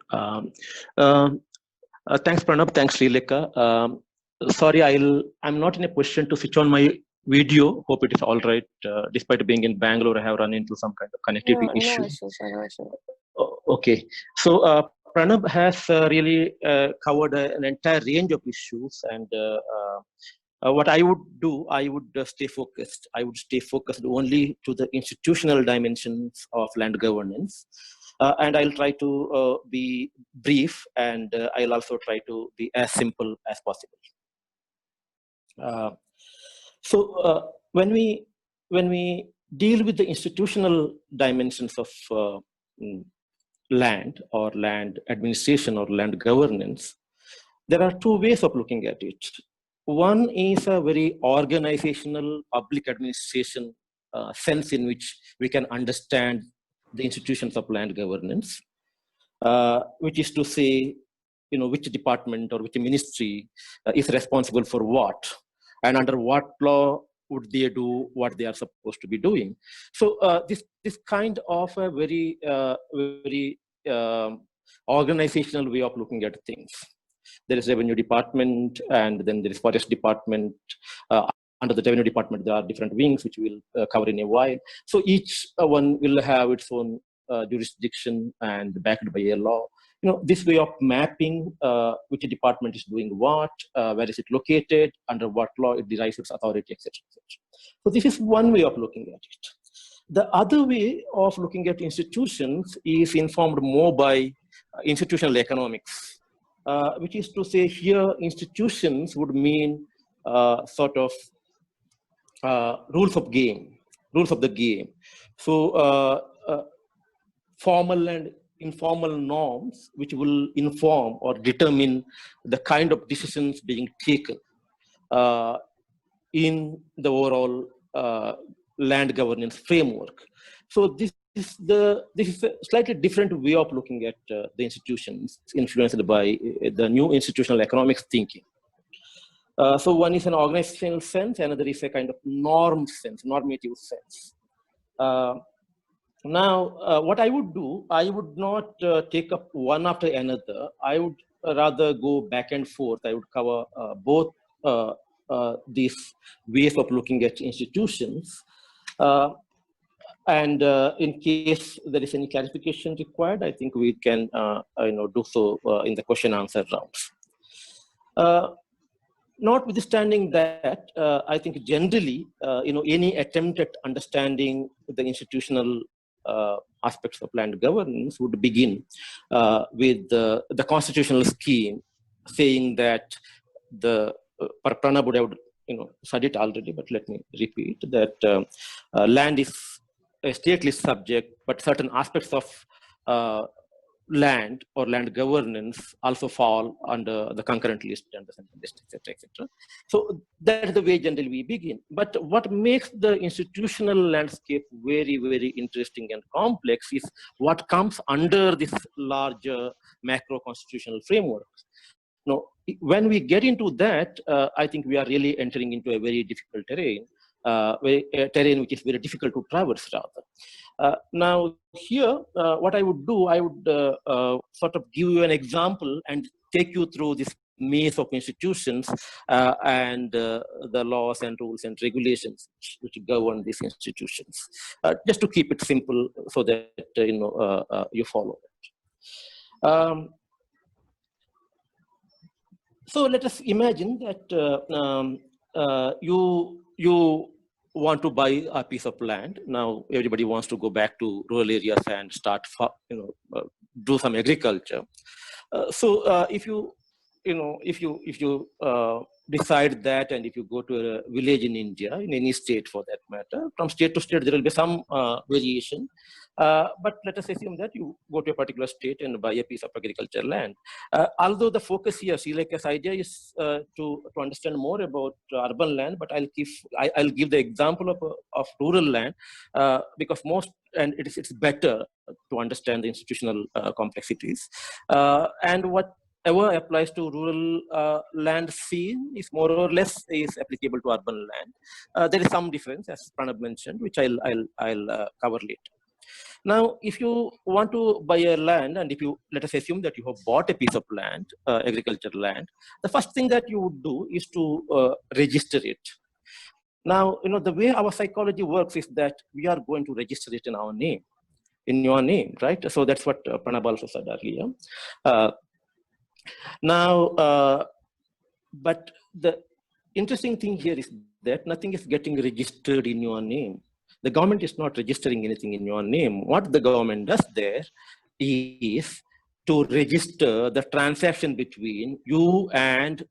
Thanks, Pranab. Thanks, Srilekha. Sorry, I'm not in a position to switch on my video. Hope it is all right. Despite being in Bangalore, I have run into some kind of connectivity issue. No issues, no issue. Okay. So Pranab has really covered an entire range of issues, and what I would do, I would stay focused. I would stay focused only to the institutional dimensions of land governance. And I'll try to be brief, and I'll also try to be as simple as possible. So when we deal with the institutional dimensions of land or land administration or land governance, there are two ways of looking at it. One is a very organizational public administration sense in which we can understand the institutions of land governance, which is to say, which department or which ministry is responsible for what, and under what law would they do what they are supposed to be doing. So this kind of a very organizational way of looking at things. There is revenue department, and then there is forest department. Under the revenue department, there are different wings, which we'll cover in a while. So each one will have its own jurisdiction and backed by a law. this way of mapping which department is doing what, where is it located, under what law it derives its authority, etc. So this is one way of looking at it. The other way of looking at institutions is informed more by institutional economics, which is to say here institutions would mean sort of rules of the game. So formal and informal norms which will inform or determine the kind of decisions being taken in the overall land governance framework. So this is a slightly different way of looking at the institutions influenced by the new institutional economics thinking. So one is an organizational sense, another is a kind of norm sense, normative sense. Now, what I would do, I would not take up one after another. I would rather go back and forth. I would cover both these ways of looking at institutions. And in case there is any clarification required, I think we can do so in the question answer rounds. Notwithstanding that, I think generally, any attempt at understanding the institutional aspects of land governance would begin with the constitutional scheme, saying that Pranab would have said it already, but let me repeat that land is a stateless subject, but certain aspects of land or land governance also fall under the concurrent list and the central list, etc., etc. So that is the way generally we begin. But what makes the institutional landscape very, very interesting and complex is what comes under this larger macro constitutional framework. Now, when we get into that, I think we are really entering into a very difficult terrain, a terrain which is very difficult to traverse rather. Now here, what I would do, I would sort of give you an example and take you through this maze of institutions and the laws and rules and regulations which govern these institutions, just to keep it simple so that you follow it. So let us imagine that you want to buy a piece of land. Now everybody wants to go back to rural areas and start, do some agriculture. So if you decide that, and if you go to a village in India, in any state for that matter, from state to state there will be some variation. But let us assume that you go to a particular state and buy a piece of agricultural land. Although the focus here, Srilekha's idea is to understand more about urban land, but I'll give the example of rural land because it's better to understand the institutional complexities. And whatever applies to rural land scene is more or less is applicable to urban land. There is some difference, as Pranab mentioned, which I'll cover later. Now, if you want to buy a land, and let us assume that you have bought a piece of land, agricultural land, the first thing that you would do is to register it. Now, the way our psychology works is that we are going to register it in our name, in your name, right? So that's what Pranab also said earlier. But the interesting thing here is that nothing is getting registered in your name. The government is not registering anything in your name. What the government does there is to register the transaction between you and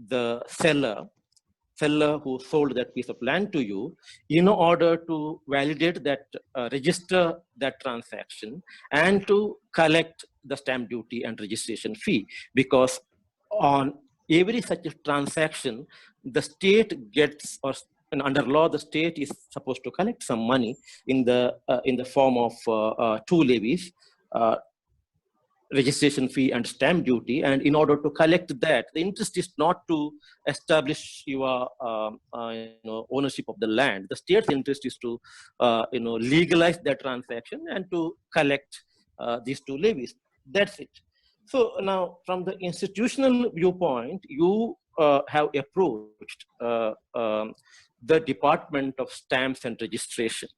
the seller who sold that piece of land to you, in order to validate that, register that transaction, and to collect the stamp duty and registration fee. Because on every such transaction, the state gets, and under law, the state is supposed to collect some money in the form of two levies, registration fee and stamp duty. And in order to collect that, the interest is not to establish your ownership of the land. The state's interest is to legalize that transaction and to collect these two levies. That's it. So now, from the institutional viewpoint, you have approached the Department of Stamps and Registration.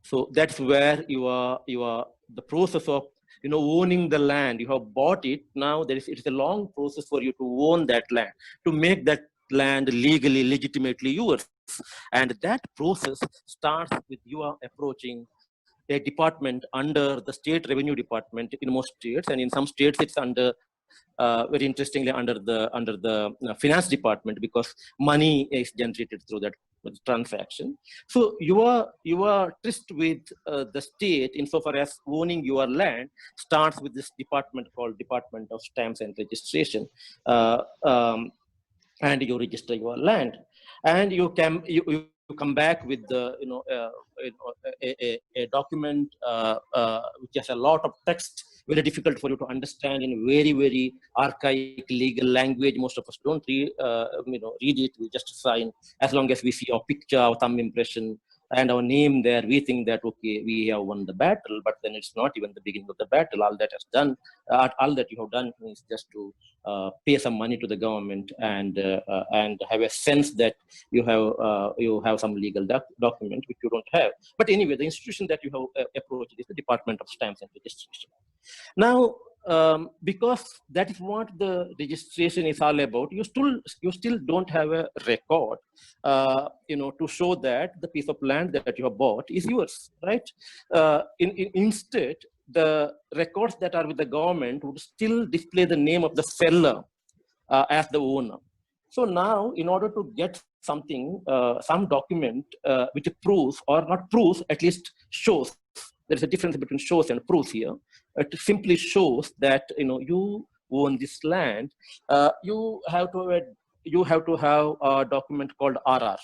So that's where the process of owning the land. You have bought it. Now it's a long process for you to own that land, to make that land legally, legitimately yours. And that process starts with you are approaching a department under the state revenue department in most states, and in some states it's under very interestingly under the finance department, because money is generated through that transaction. So your tryst with the state insofar as owning your land starts with this department called Department of Stamps and Registration. And you register your land, and you come back with the a document which has a lot of text, very difficult for you to understand, in very, very archaic legal language. Most of us don't read it. We just sign. As long as we see our picture, our thumb impression, and our name there, we think that, okay, we have won the battle, but then it's not even the beginning of the battle. All that you have done is just to pay some money to the government and have a sense that you have some legal document which you don't have. But anyway, the institution that you have approached is the Department of Stamps and Registration. Now, because that is what the registration is all about, you still don't have a record, to show that the piece of land that you have bought is yours, right? Instead, the records that are with the government would still display the name of the seller as the owner. So now, in order to get something, some document which proves, or not proves, at least shows, there's a difference between shows and proves here. It simply shows that you own this land. You have to have a document called RR,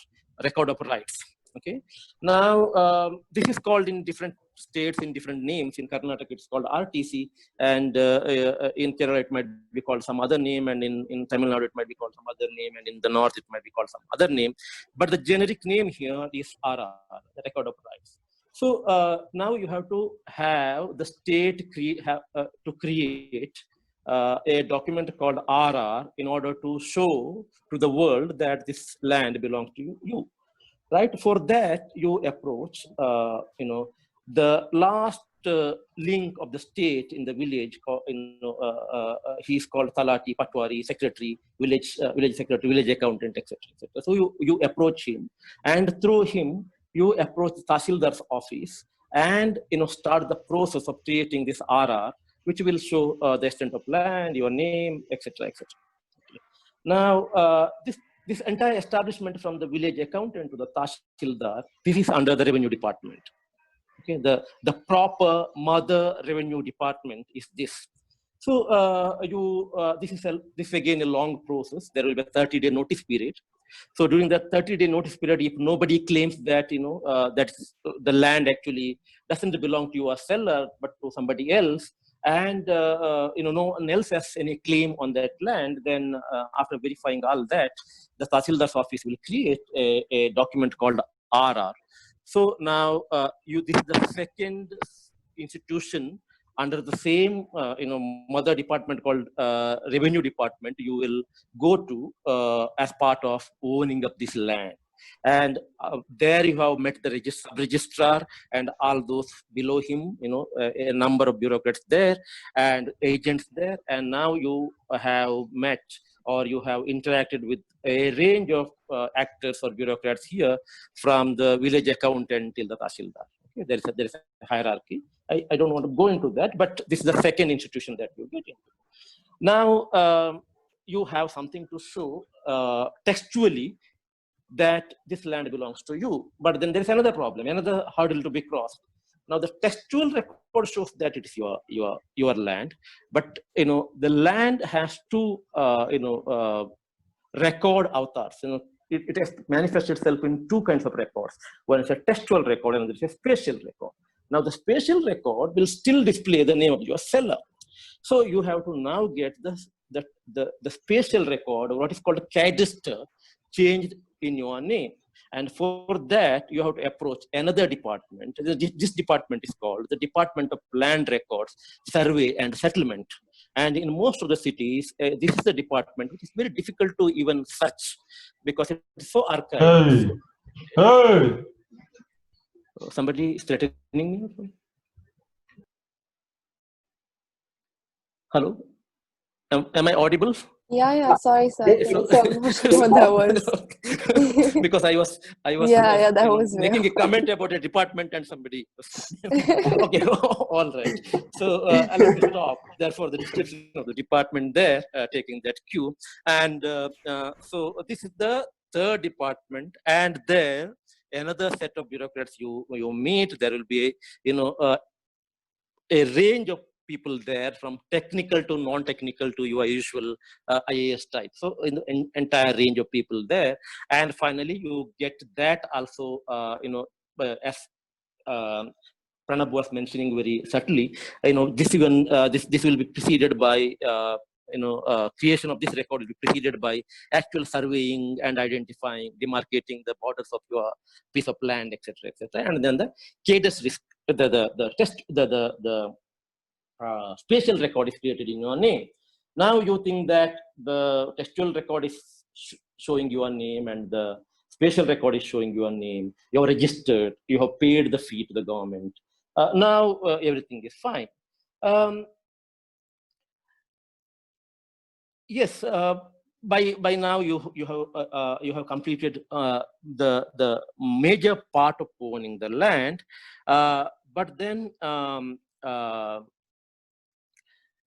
Record of Rights. Okay. Now this is called in different states in different names. In Karnataka, it's called RTC, and in Kerala it might be called some other name, and in Tamil Nadu it might be called some other name, and in the north it might be called some other name. But the generic name here is RR, the Record of Rights. So now you have to have the state to create a document called RR in order to show to the world that this land belongs to you. Right? For that, you approach, the last link of the state in the village. He's called Talati, Patwari, Secretary, village secretary, village accountant, etc., etc. So you approach him, and through him you approach the Tahsildar's office, and start the process of creating this RR, which will show the extent of land, your name, etc., etc. Now, this entire establishment, from the village accountant to the Tahsildar, this is under the revenue department. Okay, the proper mother revenue department is this. So this is again a long process. There will be a 30-day notice period. So during that 30-day notice period, if nobody claims that that the land actually doesn't belong to your seller but to somebody else, and no one else has any claim on that land, then after verifying all that, the Tahsildar's office will create a document called RR. So now this is the second institution under the same mother department called revenue department you will go to as part of owning up this land. And there you have met the registrar and all those below him, a number of bureaucrats there and agents there. And now you have met, or you have interacted with, a range of actors or bureaucrats here, from the village accountant till the Tahsildar. Okay? There is a hierarchy. I don't want to go into that, but this is the second institution that you get into. Now, you have something to show textually that this land belongs to you. But then there is another problem, another hurdle to be crossed. Now, the textual record shows that it is your land, but the land has two record avatars. It has manifested itself in two kinds of records. One is a textual record, and there is a spatial record. Now, the spatial record will still display the name of your seller. So you have to now get the spatial record, or what is called a cadaster, changed in your name. And for that, you have to approach another department. This department is called the Department of Land Records, Survey and Settlement. And in most of the cities, this is the department which is very difficult to even search because it is so archaic. Hey! Somebody is threatening me? Hello, am I audible? Yeah, sorry, sir. Okay, so, I'm not sure what that was. because I was Yeah, that was me. making a comment about a department and somebody. Okay, all right. So allow me to stop. Therefore, the description of the department there, taking that cue, and so this is the third department, and there another set of bureaucrats you meet. There will be a range of people there, from technical to non-technical to your usual IAS type. So entire range of people there. And finally, you get that also, as Pranab was mentioning very subtly, this will be preceded by, creation of this record will be preceded by actual surveying and identifying, demarcating the borders of your piece of land, etc., etc. And then the cadence risk, the test, the spatial record is created in your name. Now you think that the textual record is showing your name and the spatial record is showing your name. You're registered. You have paid the fee to the government. Now everything is fine. Yes. By now you have completed the major part of owning the land, but then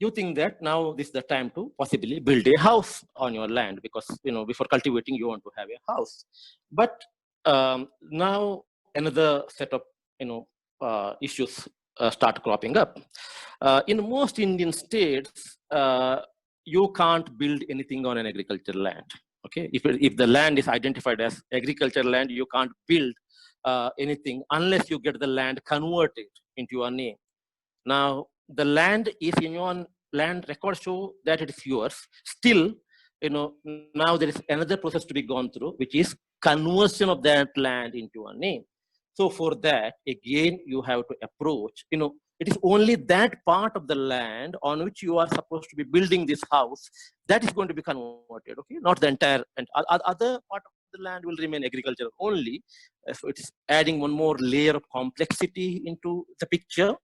you think that now this is the time to possibly build a house on your land, because before cultivating you want to have a house. But now another set of issues start cropping up. In most Indian states, you can't build anything on an agricultural land. Okay, if the land is identified as agricultural land, you can't build anything unless you get the land converted into your name. Now, the land is in your land record show that it is yours. Still, now there is another process to be gone through, which is conversion of that land into a name. So for that, again, you have to approach, it is only that part of the land on which you are supposed to be building this house that is going to be converted, okay? Not the entire, and other part of the land will remain agricultural only. So it's adding one more layer of complexity into the picture.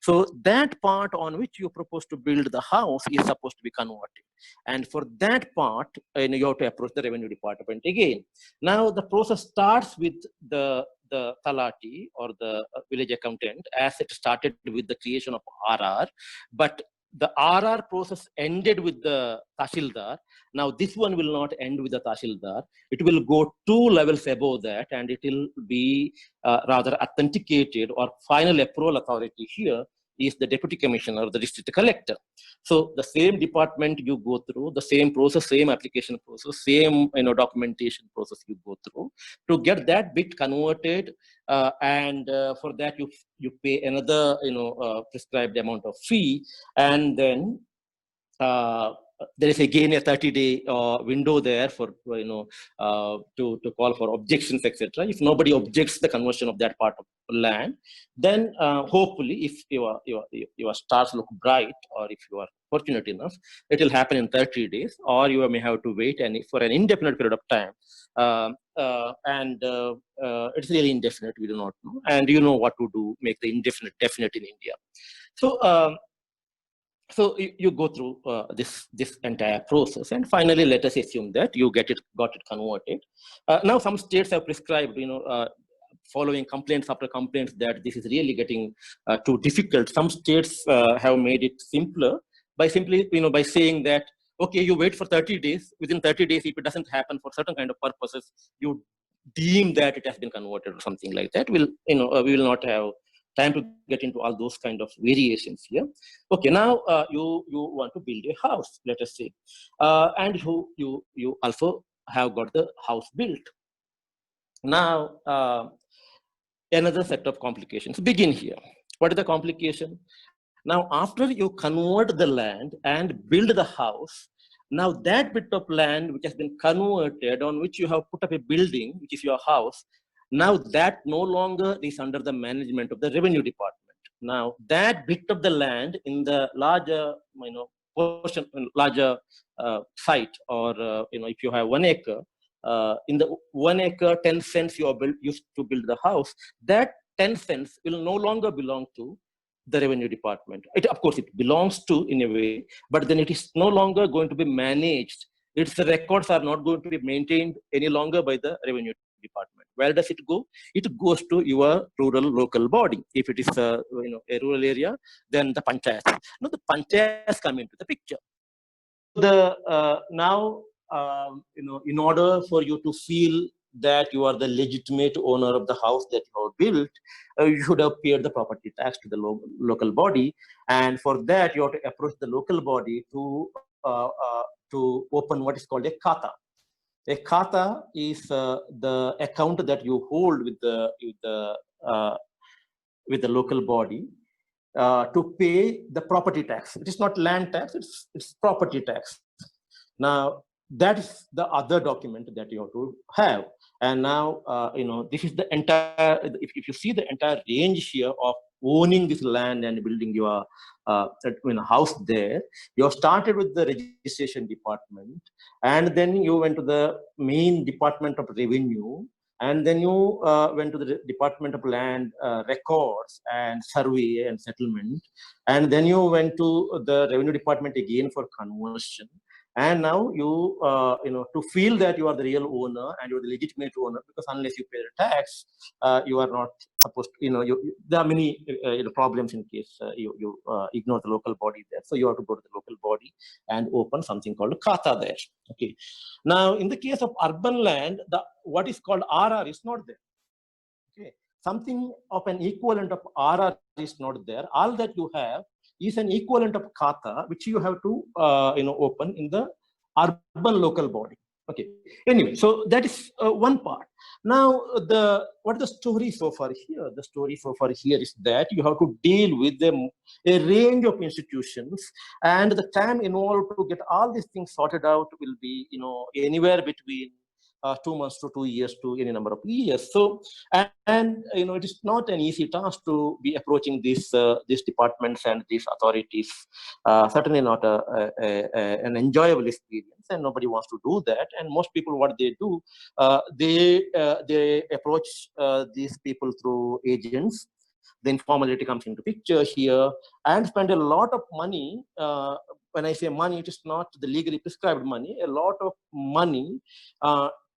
So that part on which you propose to build the house is supposed to be converted. And for that part, you have to approach the revenue department again. Now the process starts with the talati or the village accountant, as it started with the creation of RR, but the RR process ended with the Tashildar. Now this one will not end with the Tashildar. It will go 2 levels above that, and it will be rather authenticated, or final approval authority here is the deputy commissioner, the district collector. So the same department you go through, the same process, same application process, same documentation process you go through to get that bit converted, and for that you pay another prescribed amount of fee, and then there is again a 30-day window there for to call for objections, etc. If nobody objects the conversion of that part of land, then hopefully, if your stars look bright, or if you are fortunate enough, it will happen in 30 days, or you may have to wait for an indefinite period of time. It's really indefinite. We do not know, and you know what to do, make the indefinite definite in India. So. So you go through this entire process, and finally, let us assume that you got it converted. Now, some states have prescribed, following complaints after complaints, that this is really getting too difficult. Some states have made it simpler by simply, by saying that, okay, you wait for 30 days. Within 30 days, if it doesn't happen for certain kind of purposes, you deem that it has been converted or something like that. We will not have time to get into all those kind of variations here. Okay, now you want to build a house, let us say, and you also have got the house built. Now another set of complications begin here. What is the complication? Now, after you convert the land and build the house, now that bit of land which has been converted, on which you have put up a building, which is your house, now that no longer is under the management of the revenue department. Now that bit of the land in the larger, portion, larger site, or if you have 1 acre, in the 1 acre, 10 cents you are used to build the house, that 10 cents will no longer belong to the revenue department. Of course, it belongs to in a way, but then it is no longer going to be managed. Its records are not going to be maintained any longer by the revenue department. Where does it go? It goes to your rural local body. If it is a rural area, then the panchayats. Now the panchayats come into the picture. Now in order for you to feel that you are the legitimate owner of the house that you have built, you should have paid the property tax to the local body, and for that you have to approach the local body to open what is called a khata. A khata is the account that you hold with the local body to pay the property tax. It is not land tax; it's property tax. Now that is the other document that you have to have. And now this is the entire. If you see the entire range here of owning this land and building your house there, you have started with the registration department, and then you went to the main department of revenue, and then you went to the Department of Land Records and Survey and Settlement, and then you went to the Revenue Department again for conversion. And now you, to feel that you are the real owner and you're the legitimate owner, because unless you pay the tax, you are not supposed to, there are many problems in case you ignore the local body there. So you have to go to the local body and open something called a khata there. Okay. Now, in the case of urban land, what is called RR is not there. Okay. Something of an equivalent of RR is not there. All that you have is an equivalent of khata, which you have to open in the urban local body. Okay. Anyway, so that is one part. Now, what is the story so far here? The story so far here is that you have to deal with a range of institutions, and the time involved to get all these things sorted out will be anywhere between 2 months to 2 years to any number of years. So, and it is not an easy task to be approaching these departments and these authorities. Certainly not an enjoyable experience, and nobody wants to do that. And most people, what they do, they approach these people through agents. The informality comes into picture here, and spend a lot of money. When I say money, it is not the legally prescribed money. A lot of money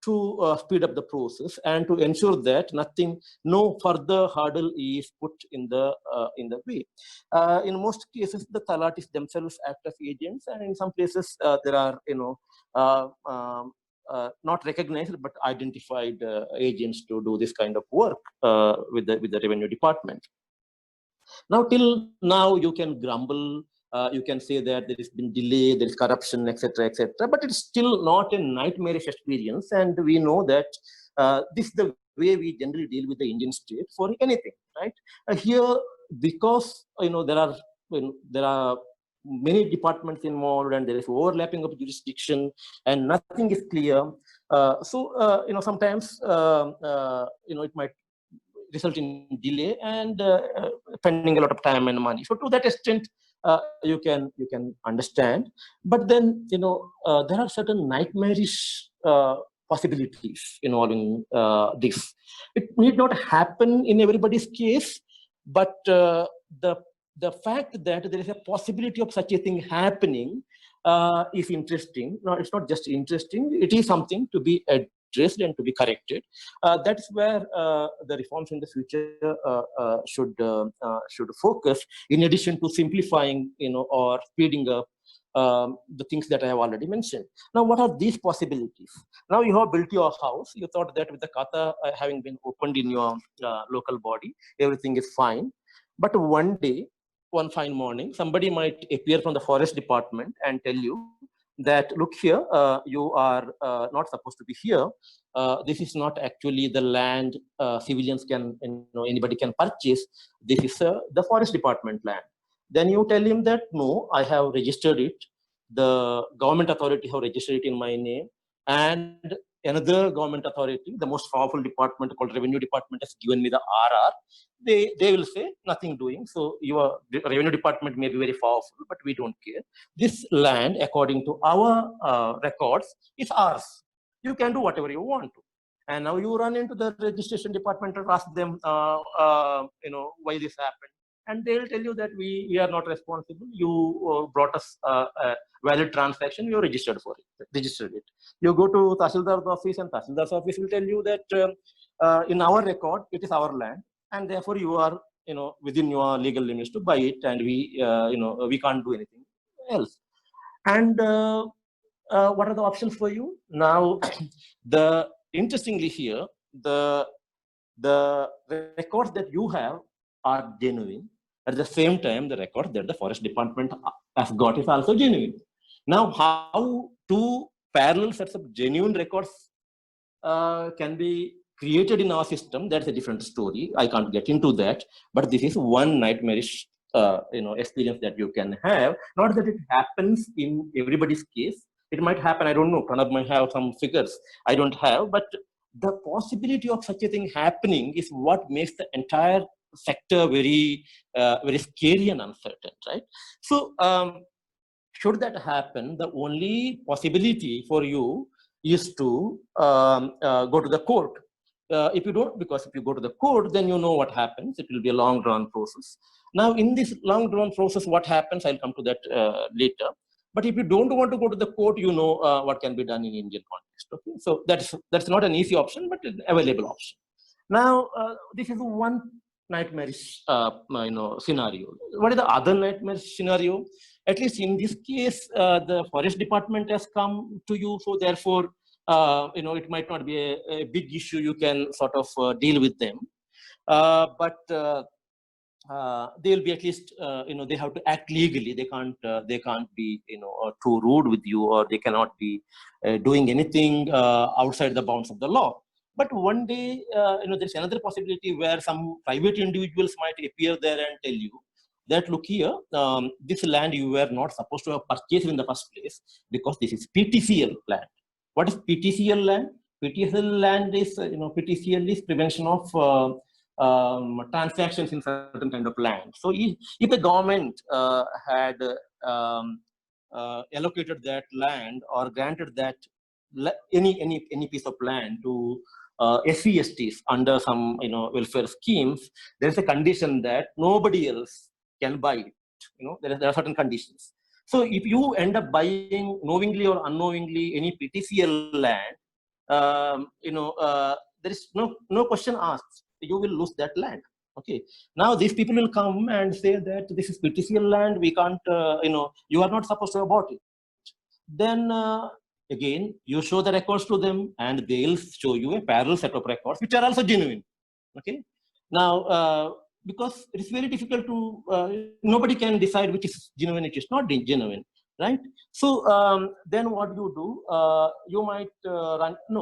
to speed up the process and to ensure that no further hurdle is put in the way. In most cases, the talatis themselves act as agents, and in some places there are not recognized but identified agents to do this kind of work with the revenue department. Now, till now, you can grumble. You can say that there has been delay, there is corruption, etc., but it's still not a nightmarish experience. And we know that this is the way we generally deal with the Indian state for anything, right? Here, because there are many departments involved, and there is overlapping of jurisdiction, and nothing is clear. Sometimes it might result in delay and spending a lot of time and money. So to that extent, you can understand. But then there are certain nightmarish possibilities involving this. It need not happen in everybody's case, but the fact that there is a possibility of such a thing happening is interesting. No, it's not just interesting. It is something to be addressed and to be corrected. That's where the reforms in the future should focus, in addition to simplifying, or speeding up the things that I have already mentioned. Now, what are these possibilities? Now, you have built your house. You thought that with the khata having been opened in your local body, everything is fine. But one fine morning, somebody might appear from the forest department and tell you that, look here, you are not supposed to be here. This is not actually the land civilians can, anybody can purchase. This is the forest department land. Then you tell him that, no, I have registered it. The government authority have registered it in my name, and another government authority, the most powerful department called Revenue Department, has given me the RR. They will say nothing doing. So your Revenue Department may be very powerful, but we don't care. This land, according to our records, is ours. You can do whatever you want to. And now you run into the registration department and ask them, why this happened. and they'll tell you that we are not responsible. You brought us a valid transaction, you registered for it, registered it. You go to Tahsildar's office, and Tahsildar's office will tell you that in our record, it is our land, and therefore you are, within your legal limits to buy it, and we can't do anything else. And what are the options for you now? Interestingly here, the records that you have are genuine. At the same time, the records that the forest department has got is also genuine. Now, how two parallel sets of genuine records can be created in our system, that's a different story. I can't get into that, but this is one nightmarish experience that you can have. Not that it happens in everybody's case. It might happen, I don't know, Pranab might have some figures I don't have, but the possibility of such a thing happening is what makes the entire sector very, very scary and uncertain, right? So, should that happen, the only possibility for you is to go to the court. If you don't, because if you go to the court, then you know what happens. It will be a long drawn process. Now, in this long drawn process, what happens, I'll come to that later. But if you don't want to go to the court, you know what can be done in Indian context. Okay, so that's not an easy option, but an available option. Now, this is one nightmarish scenario. What is the other nightmarish scenario? At least in this case, the forest department has come to you, so therefore, it might not be a big issue. You can sort of deal with them, but they'll be at least, they have to act legally. They can't be, too rude with you, or they cannot be doing anything outside the bounds of the law. But one day, there's another possibility where some private individuals might appear there and tell you that, look here, this land you were not supposed to have purchased in the first place, because this is PTCL land. What is PTCL land? PTCL land is, PTCL is prevention of transactions in certain kind of land. So if the government had allocated that land or granted that any piece of land to SC/STs under some welfare schemes, there is a condition that nobody else can buy it. There are certain conditions. So if you end up buying knowingly or unknowingly any PTCL land, there is no question asked. You will lose that land. Okay. Now these people will come and say that this is PTCL land. We can't. You are not supposed to have bought it. Then again, you show the records to them, and they'll show you a parallel set of records which are also genuine. Okay. Now, because it is very difficult to, nobody can decide which is genuine, which is not genuine, right? So then what you do, you might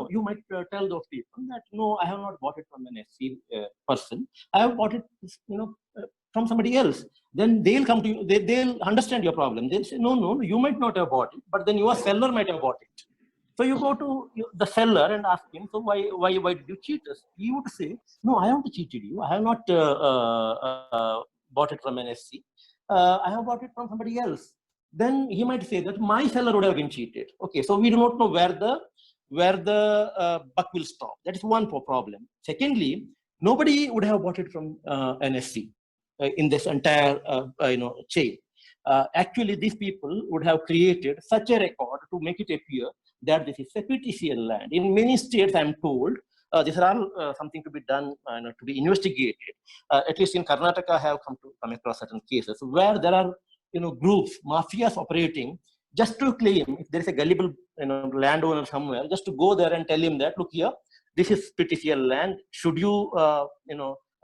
you might tell those people that, no, I have not bought it from an SC person. I have bought it, from somebody else. Then they'll come to you, they'll understand your problem. They'll say, no, you might not have bought it, but then your seller might have bought it. So you go to the seller and ask him, so why did you cheat us? He would say, no, I haven't cheated you. I have not bought it from an SC. I have bought it from somebody else. Then he might say that my seller would have been cheated. Okay, so we do not know where the buck will stop. That is one problem. Secondly, nobody would have bought it from an SC in this entire chain. Actually, these people would have created such a record to make it appear that this is a PTCL land. In many states, I'm told, these are all something to be done, to be investigated. At least in Karnataka, I have come across certain cases where there are groups, mafias operating just to claim, if there is a gullible landowner somewhere, just to go there and tell him that, look here, this is PTCL land. Should you have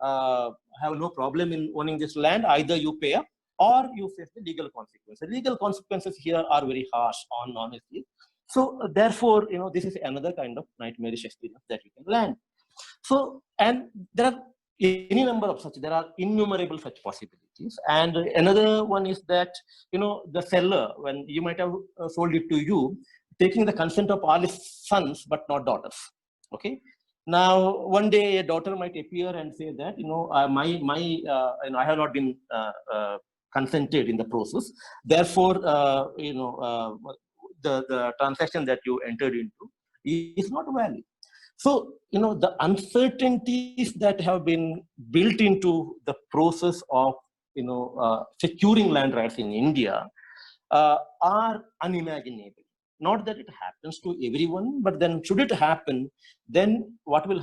no problem in owning this land, either you pay up or you face the legal consequences. The legal consequences here are very harsh on honesty. So therefore, this is another kind of nightmarish experience that you can land. So, and there are any number of such, there are innumerable such possibilities. And another one is that, the seller, when you might have sold it to you, taking the consent of all his sons, but not daughters. Okay. Now, one day a daughter might appear and say that, I have not been consented in the process. Therefore, the transaction that you entered into is not valid. So, the uncertainties that have been built into the process of securing land rights in India are unimaginable. Not that it happens to everyone, but then should it happen, then what will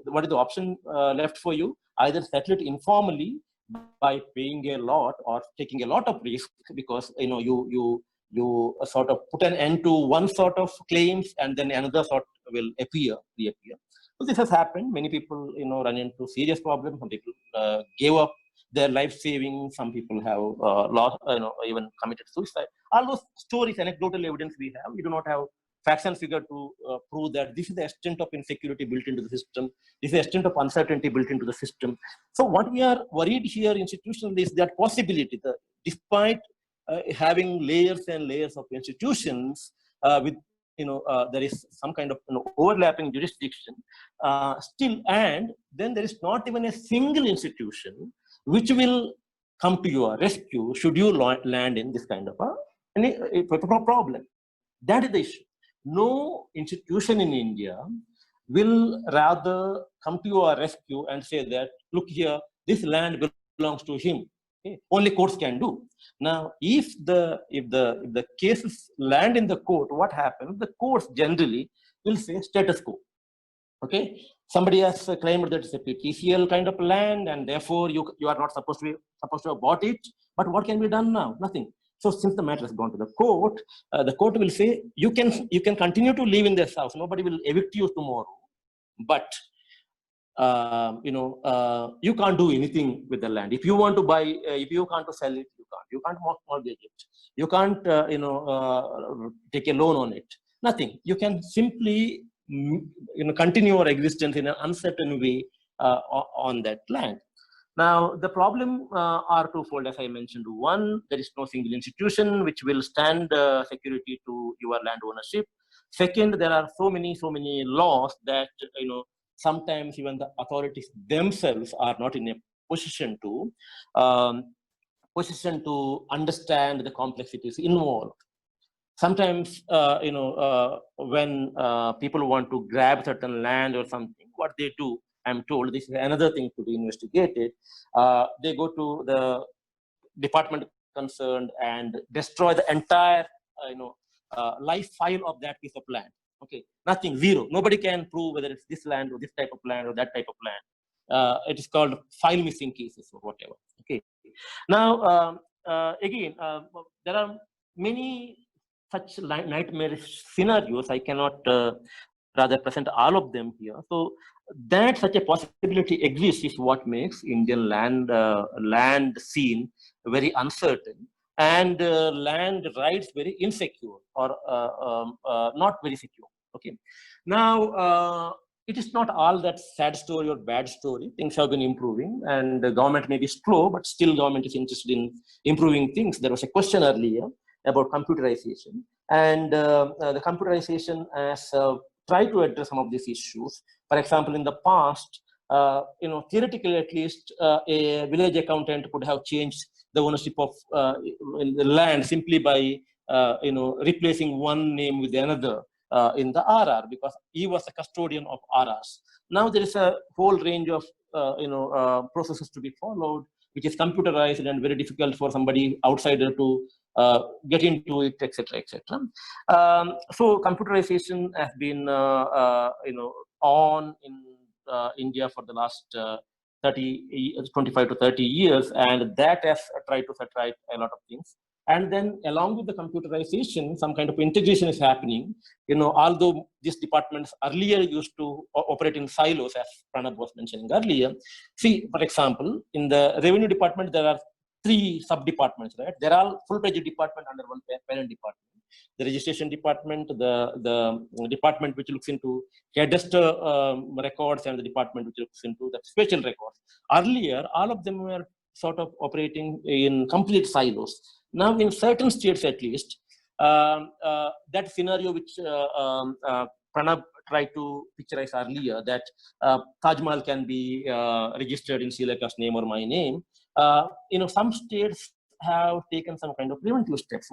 what is the option left for you? Either settle it informally by paying a lot or taking a lot of risk, because you sort of put an end to one sort of claims and then another sort will reappear. So this has happened. Many people run into serious problems. Some people gave up their life savings. Some people have lost, even committed suicide. All those stories, anecdotal evidence we have. We do not have facts and figure to prove that this is the extent of insecurity built into the system. This is the extent of uncertainty built into the system. So what we are worried here institutionally is that possibility that despite having layers and layers of institutions with there is some kind of overlapping jurisdiction still, and then there is not even a single institution which will come to your rescue should you land in this kind of a problem. That is the issue. No institution in India will rather come to your rescue and say that, look here, this land belongs to him. Okay? Only courts can do. Now, if the cases land in the court, what happens? The courts generally will say status quo. Okay, somebody has claimed that it's a PTCL kind of land, and therefore you are not supposed to have bought it. But what can be done now? Nothing. So since the matter has gone to the court will say you can continue to live in this house. Nobody will evict you tomorrow, but you can't do anything with the land. If you want to buy, if you can't sell it, you can't mortgage it. You can't take a loan on it. Nothing. You can simply continue your existence in an uncertain way on that land. Now, the problem are twofold, as I mentioned. One, there is no single institution which will stand security to your land ownership. Second, there are so many laws that sometimes even the authorities themselves are not in a position to understand the complexities involved. Sometimes, when people want to grab certain land or something, what they do, I'm told, this is another thing to be investigated. They go to the department concerned and destroy the entire, life file of that piece of land. Okay, nothing, zero. Nobody can prove whether it's this land or this type of land or that type of land. It is called file missing cases or whatever. Okay. Now, again, there are many such nightmarish scenarios. I cannot rather present all of them here. So that such a possibility exists is what makes Indian land scene very uncertain and land rights very insecure or not very secure. Okay. Now, it is not all that sad story or bad story. Things have been improving, and the government may be slow, but still government is interested in improving things. There was a question earlier about computerization, and the computerization has tried to address some of these issues. For example, in the past, theoretically at least, a village accountant could have changed the ownership of the land simply by replacing one name with another in the RR, because he was a custodian of RRs. Now there is a whole range of processes to be followed, which is computerized and very difficult for somebody outsider to get into it, etc., etc. So computerization has been on in India for the last 25 to 30 years, and that has tried to set right a lot of things. And then along with the computerization, some kind of integration is happening. Although these departments earlier used to operate in silos, as Pranab was mentioning earlier. See, for example, in the revenue department, there are 3 sub-departments, right? They're all full-fledged department under one parent department. The registration department, the department which looks into cadastre records, and the department which looks into the spatial records. Earlier, all of them were sort of operating in complete silos. Now, in certain states at least, that scenario which Pranab tried to picturize earlier, that Taj Mahal can be registered in Sri Lanka's name or my name, some states have taken some kind of preventive steps.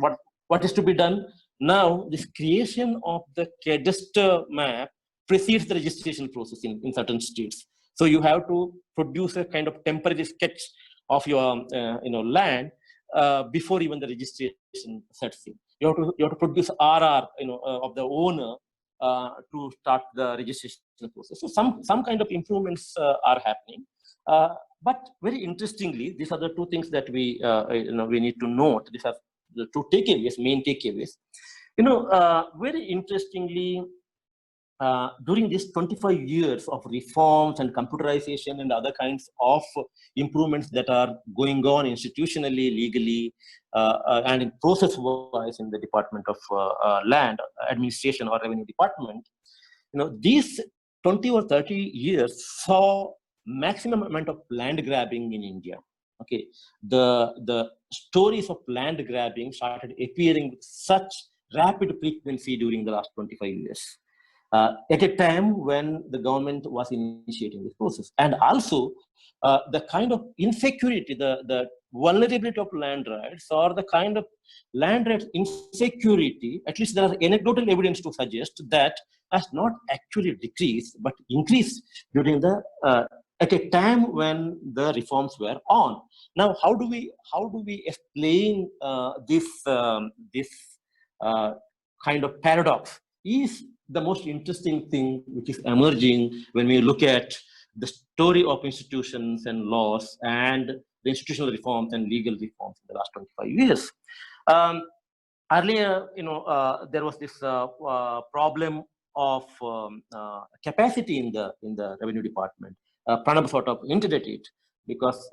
What is to be done? Now, this creation of the cadastre map precedes the registration process in certain states. So you have to produce a kind of temporary sketch of your land before even the registration sets in. You have to produce RR of the owner to start the registration process. So some kind of improvements are happening. But very interestingly, these are the two things that we need to note. These are the two takeaways, main takeaways. Very interestingly, during these 25 years of reforms and computerization and other kinds of improvements that are going on institutionally, legally, and in process-wise in the Department of Land Administration or Revenue Department, these 20 or 30 years saw maximum amount of land grabbing in India. Okay, the stories of land grabbing started appearing with such rapid frequency during the last 25 years. At a time when the government was initiating this process. And also the kind of insecurity, the vulnerability of land rights, or the kind of land rights insecurity, at least there is anecdotal evidence to suggest that has not actually decreased, but increased during the, at a time when the reforms were on. Now, how do we explain this kind of paradox? Is the most interesting thing which is emerging when we look at the story of institutions and laws and the institutional reforms and legal reforms in the last 25 years. Earlier, there was this problem of capacity in the Revenue Department. Pranab sort of hinted at it because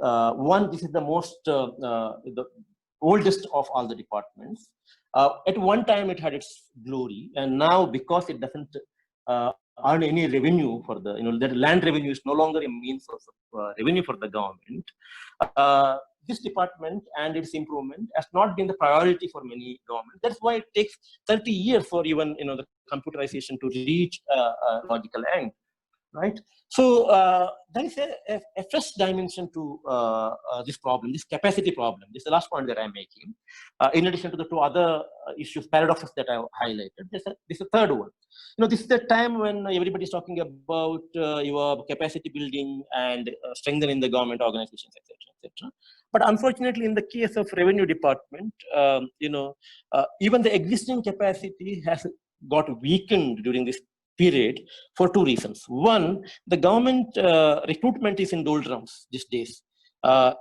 this is the most the oldest of all the departments. At one time, it had its glory, and now because it doesn't earn any revenue for the, that land revenue is no longer a means of revenue for the government. This department and its improvement has not been the priority for many governments. That's why it takes 30 years for even the computerization to reach a logical end. Right. So there is a first dimension to this problem, this capacity problem. This is the last point that I'm making. In addition to the two other issues, paradoxes that I highlighted, this is a third one. This is the time when everybody is talking about your capacity building and strengthening the government organizations, etc., etc. But unfortunately, in the case of Revenue Department, even the existing capacity has got weakened during this period for two reasons. One, the government recruitment is in doldrums these days.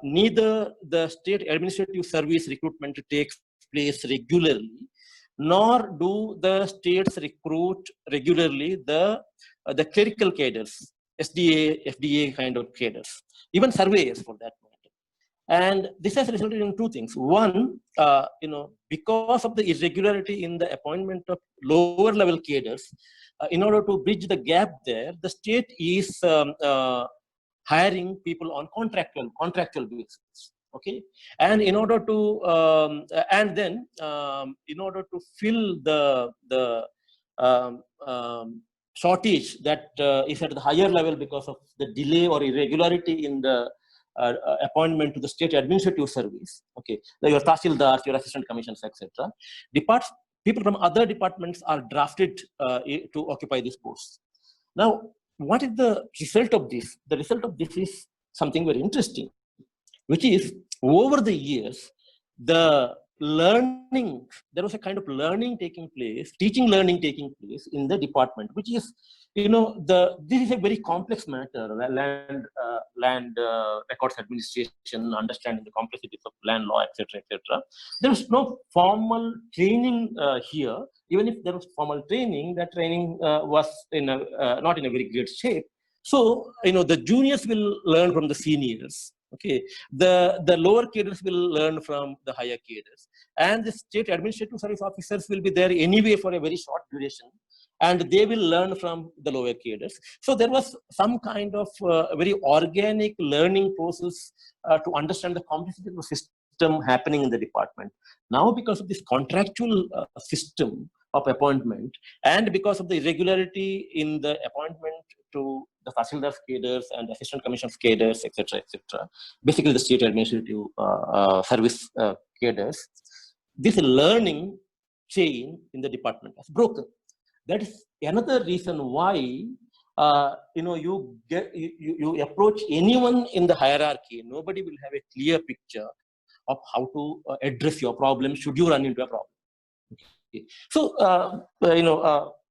Neither the state administrative service recruitment takes place regularly, nor do the states recruit regularly the clerical cadres, SDA, FDA kind of cadres, even surveyors for that matter. And this has resulted in two things. One, because of the irregularity in the appointment of lower level cadres, in order to bridge the gap there, the state is hiring people on contractual basis. Okay, and in order to in order to fill the shortage that is at the higher level because of the delay or irregularity in the appointment to the state administrative service, okay, your tahsildars, your assistant commissioners, etc. People from other departments are drafted to occupy this post. Now, what is the result of this? The result of this is something very interesting, which is over the years, there was a kind of learning taking place, teaching learning taking place in the department, which is, this is a very complex matter, land records administration, understanding the complexities of land law, etc., etc. There is no formal training here. Even if there was formal training, that training was not in a very great shape. So, the juniors will learn from the seniors. Okay, the lower cadres will learn from the higher cadres, and the state administrative service officers will be there anyway for a very short duration, and they will learn from the lower cadres. So there was some kind of very organic learning process to understand the complexity of the system happening in the department. Now, because of this contractual system of appointment, and because of the irregularity in the appointment to the tahsildars cadres and assistant commissioners cadres, etc., etc., basically the state administrative service cadres, this learning chain in the department has broken. That is another reason why you approach anyone in the hierarchy, nobody will have a clear picture of how to address your problem should you run into a problem. Okay. So,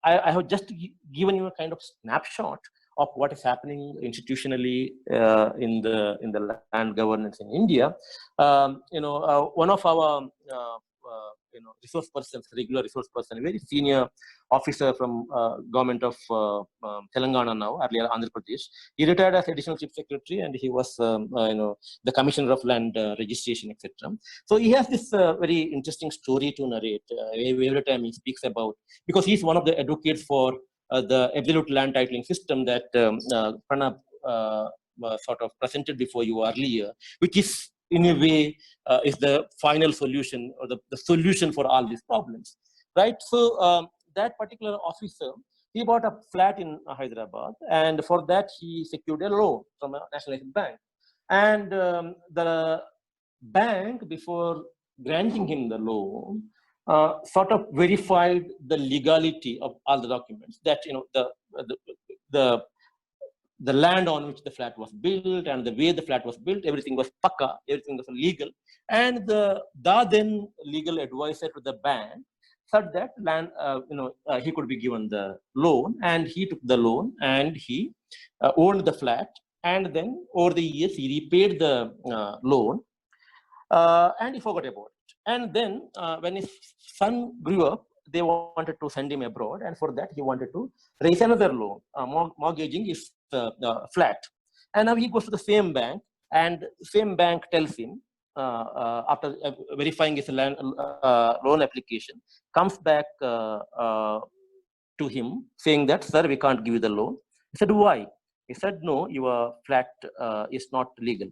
I have just given you a kind of snapshot of what is happening institutionally in the land governance in India. One of our resource persons, regular resource person, a very senior officer from government of Telangana now, earlier Andhra Pradesh. He retired as additional chief secretary, and he was the commissioner of land registration, etc. So he has this very interesting story to narrate every time he speaks about, because he's one of the advocates for the absolute land titling system that Pranab sort of presented before you earlier, which is in a way is the final solution, or the solution for all these problems, right? So that particular officer, he bought a flat in Hyderabad, and for that he secured a loan from a nationalized bank. And the bank, before granting him the loan, sort of verified the legality of all the documents, that the land on which the flat was built and the way the flat was built, everything was pakka, everything was legal. And the then legal advisor to the bank said that land, he could be given the loan, and he took the loan and he owned the flat. And then over the years, he repaid the loan, and he forgot about it. And then when his son grew up, they wanted to send him abroad, and for that he wanted to raise another loan, mortgaging his flat. And now he goes to the same bank, and same bank tells him, after verifying his loan application, comes back to him saying that, sir, we can't give you the loan. He said, why? He said, no, your flat is not legal.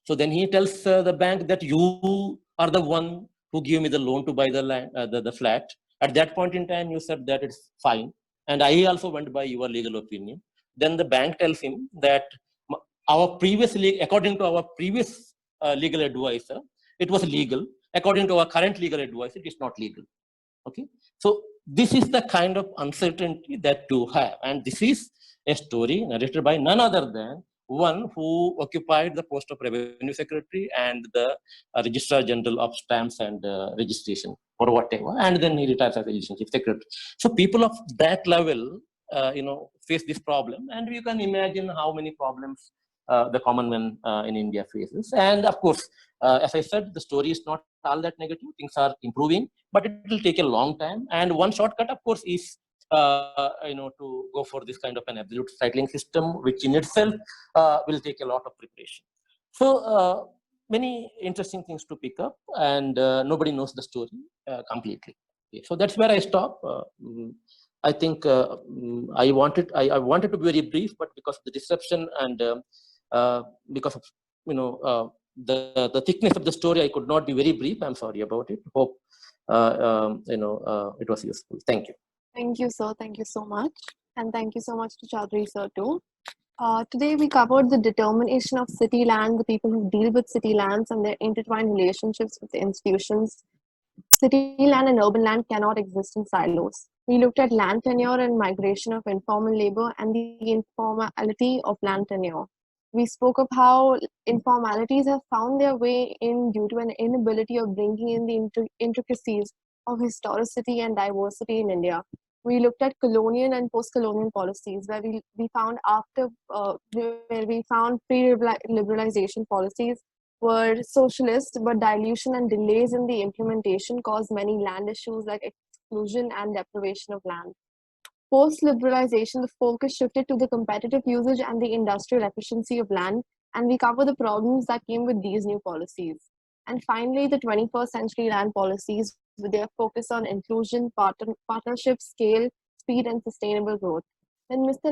So then he tells the bank that you are the one who gave me the loan to buy the land, the flat. At that point in time, you said that it's fine, and I also went by your legal opinion. Then the bank tells him that according to our previous legal advisor, it was legal. According to our current legal advisor, it is not legal. Okay, so this is the kind of uncertainty that you have, and this is a story narrated by none other than one who occupied the post of Revenue Secretary and the Registrar General of Stamps and Registration, or whatever, and then he retires as Additional Chief Secretary. So people of that level, face this problem, and you can imagine how many problems the common man in India faces. And of course, as I said, the story is not all that negative. Things are improving, but it will take a long time. And one shortcut, of course, is to go for this kind of an absolute titling system, which in itself will take a lot of preparation. So many interesting things to pick up, and nobody knows the story completely. Okay, so that's where I stop. I think I wanted to be very brief, but because of the disruption and because of the thickness of the story, I could not be very brief. I'm sorry about it. Hope it was useful. Thank you. Thank you, sir. Thank you so much. And thank you so much to Chaudhary, sir, too. Today, we covered the determination of city land, the people who deal with city lands, and their intertwined relationships with the institutions. City land and urban land cannot exist in silos. We looked at land tenure and migration of informal labor and the informality of land tenure. We spoke of how informalities have found their way in due to an inability of bringing in the intricacies of historicity and diversity in India. We looked at colonial and post-colonial policies, where we found pre-liberalization policies were socialist, but dilution and delays in the implementation caused many land issues like exclusion and deprivation of land. Post-liberalization, the focus shifted to the competitive usage and the industrial efficiency of land, and we cover the problems that came with these new policies. And finally, the 21st century land policies, with their focus on inclusion, partnership, scale, speed, and sustainable growth. Then Mr.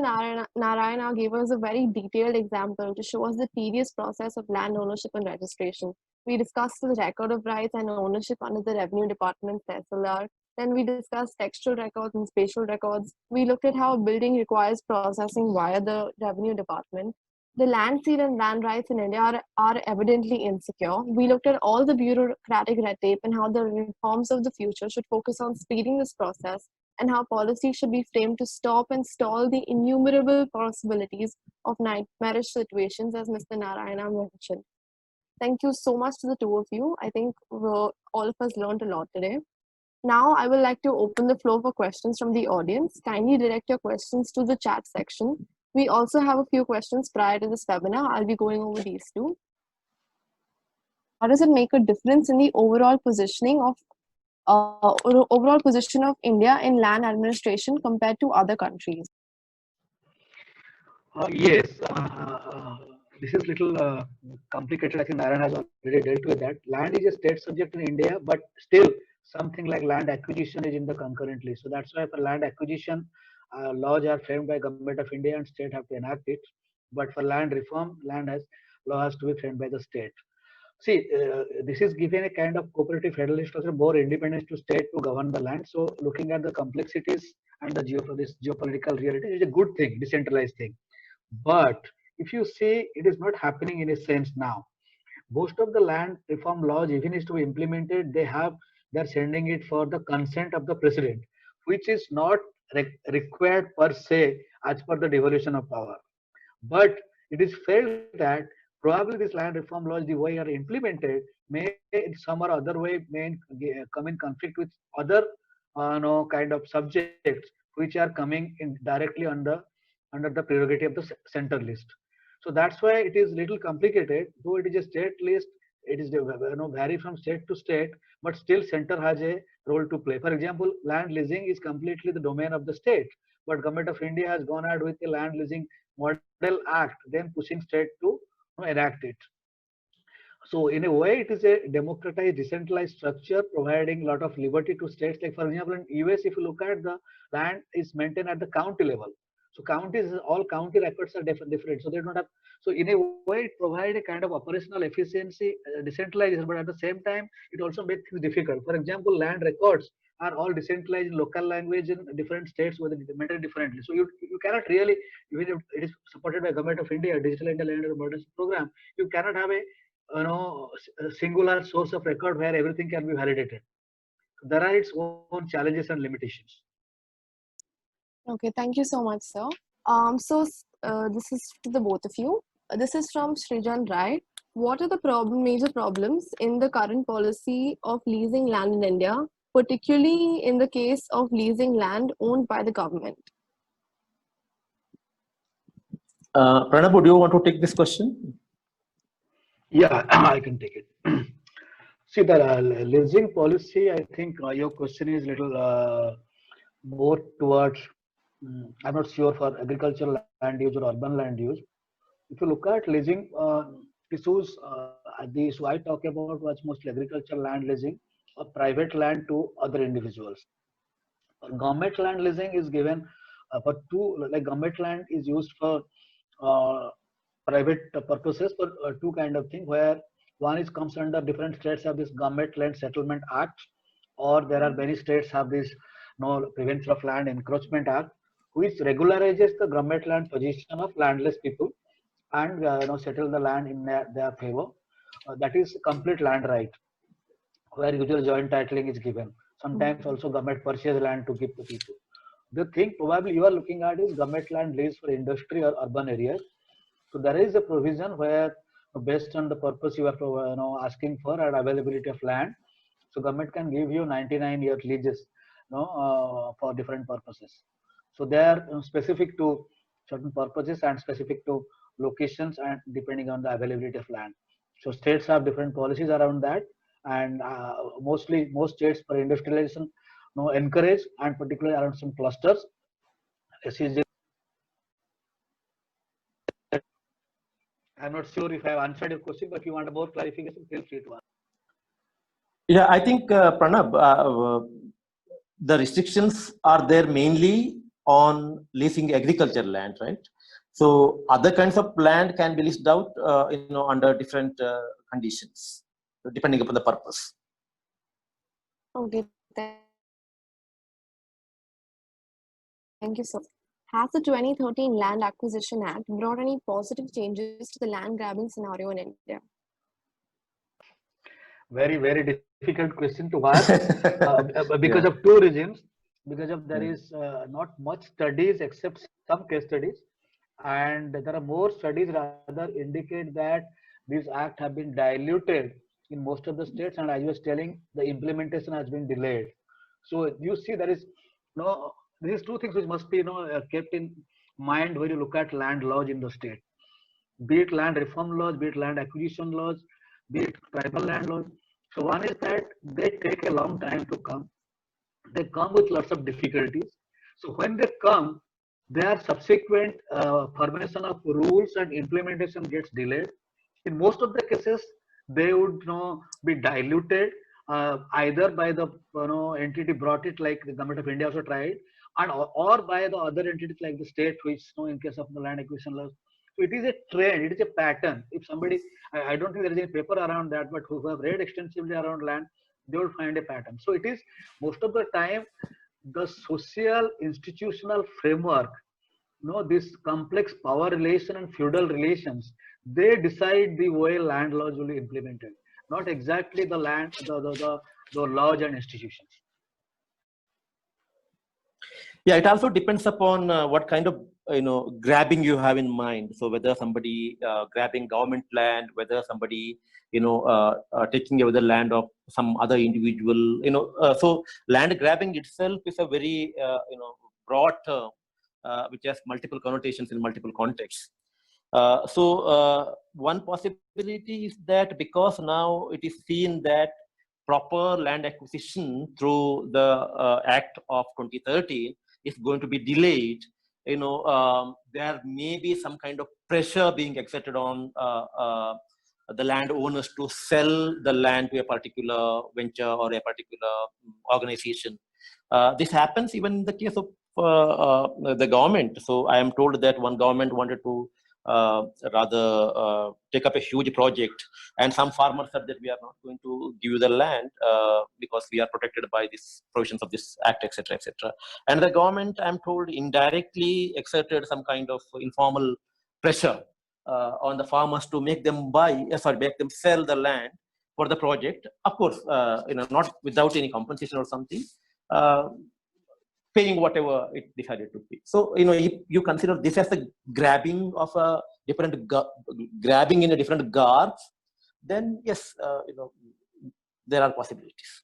Narayana gave us a very detailed example to show us the tedious process of land ownership and registration. We discussed the record of rights and ownership under the Revenue Department's SLR. Then we discussed textual records and spatial records. We looked at how a building requires processing via the Revenue Department. The land seal and land rights in India are evidently insecure. We looked at all the bureaucratic red tape and how the reforms of the future should focus on speeding this process and how policy should be framed to stop and stall the innumerable possibilities of nightmarish situations, as Mr. Narayana mentioned. Thank you so much to the two of you. I think all of us learned a lot today. Now, I would like to open the floor for questions from the audience. Kindly direct your questions to the chat section. We also have a few questions prior to this webinar. I'll be going over these too. How does it make a difference in the overall positioning of overall position of India in land administration compared to other countries? Yes, this is little complicated. I think Narayan has already dealt with that. Land is a state subject in India, but still something like land acquisition is in the concurrently. So that's why for land acquisition, laws are framed by Government of India and state have to enact it. But for land reform, law has to be framed by the state. See, this is given a kind of cooperative federalist structure, more independence to state to govern the land. So looking at the complexities and the geopolitical reality is a good thing, decentralized thing. But if you say it is not happening in a sense now, most of the land reform laws, even is to be implemented, they're sending it for the consent of the president, which is not required per se as per the devolution of power. But it is felt that probably this land reform laws, the way are implemented, may in some or other way may come in conflict with other kind of subjects which are coming in directly under the prerogative of the center list. So that's why it is little complicated. Though it is a state list, it is vary from state to state, but still center has a role to play. For example, land leasing is completely the domain of the state, but Government of India has gone ahead with the land leasing model act, then pushing state to enact it. So in a way, it is a democratized, decentralized structure providing a lot of liberty to states. Like for example, in US, if you look at the land is maintained at the county level. So counties, all county records are different. So they don't have. So in a way, it provides a kind of operational efficiency, decentralization. But at the same time, it also makes things difficult. For example, land records are all decentralized in local language in different states where they maintained differently. So you cannot really, even if it is supported by Government of India, Digital India Land Records Program, you cannot have a a singular source of record where everything can be validated. There are its own challenges and limitations. Okay, thank you so much, sir. This is to the both of you. This is from Srijan Rai. What are the major problems in the current policy of leasing land in India, particularly in the case of leasing land owned by the government? Pranab, would you want to take this question? Yeah, I can take it. See, the leasing policy, I think your question is little more towards, I'm not sure for agricultural land use or urban land use. If you look at leasing issues, the issue I talk about was mostly agricultural land leasing or private land to other individuals. Government land leasing is given for two, like government land is used for private purposes for two kind of thing, where one is comes under different states have this Government Land Settlement Act, or there are many states have this Prevention of Land Encroachment Act, which regularizes the government land position of landless people and settle the land in their favor. That is complete land right, where usual joint titling is given. Sometimes also government purchase land to give to people. The thing probably you are looking at is government land lease for industry or urban areas. So there is a provision where based on the purpose you are asking for and availability of land, so government can give you 99-year leases for different purposes. So they are specific to certain purposes and specific to locations and depending on the availability of land. So states have different policies around that, and mostly most states for industrialization encourage, and particularly around some clusters. I'm not sure if I have answered your question, but if you want more clarification, feel free to ask. Yeah, I think Pranab, the restrictions are there mainly on leasing agriculture land, right? So other kinds of land can be leased out, under different conditions, depending upon the purpose. Okay, thank you, sir. Has the 2013 Land Acquisition Act brought any positive changes to the land grabbing scenario in India? Very, very difficult question to ask because of two reasons. because of there is not much studies except some case studies, and there are more studies rather indicate that these acts have been diluted in most of the states, and as I was telling, the implementation has been delayed. So you see there is no, these two things which must be kept in mind when you look at land laws in the state, be it land reform laws, be it land acquisition laws, be it tribal land laws. So one is that they take a long time to come. They come with lots of difficulties. So when they come, their subsequent formation of rules and implementation gets delayed. In most of the cases, they would be diluted either by the entity brought it, like the government of India also tried, and or by the other entities like the state, which in case of the land acquisition laws. So it is a trend, it is a pattern. If somebody, I don't think there is any paper around that, but who have read extensively around land, they will find a pattern. So it is most of the time the social institutional framework, this complex power relation and feudal relations, they decide the way land laws will be implemented, not exactly the land, the laws and institutions. Yeah, it also depends upon what kind of grabbing you have in mind. So whether somebody grabbing government land, whether somebody taking away the land of some other individual. So land grabbing itself is a very broad term which has multiple connotations in multiple contexts. So one possibility is that because now it is seen that proper land acquisition through the Act of 2013 is going to be delayed, there may be some kind of pressure being exerted on the landowners to sell the land to a particular venture or a particular organization. This happens even in the case of the government. So I am told that one government wanted to rather take up a huge project, and some farmers said that we are not going to give you the land because we are protected by these provisions of this act, etc., etc. And the government, I'm told, indirectly exerted some kind of informal pressure on the farmers to make them make them sell the land for the project. Of course, not without any compensation or something. Paying whatever it decided to pay. So, if you consider this as the grabbing of a different, grabbing in a different guards, then yes, there are possibilities.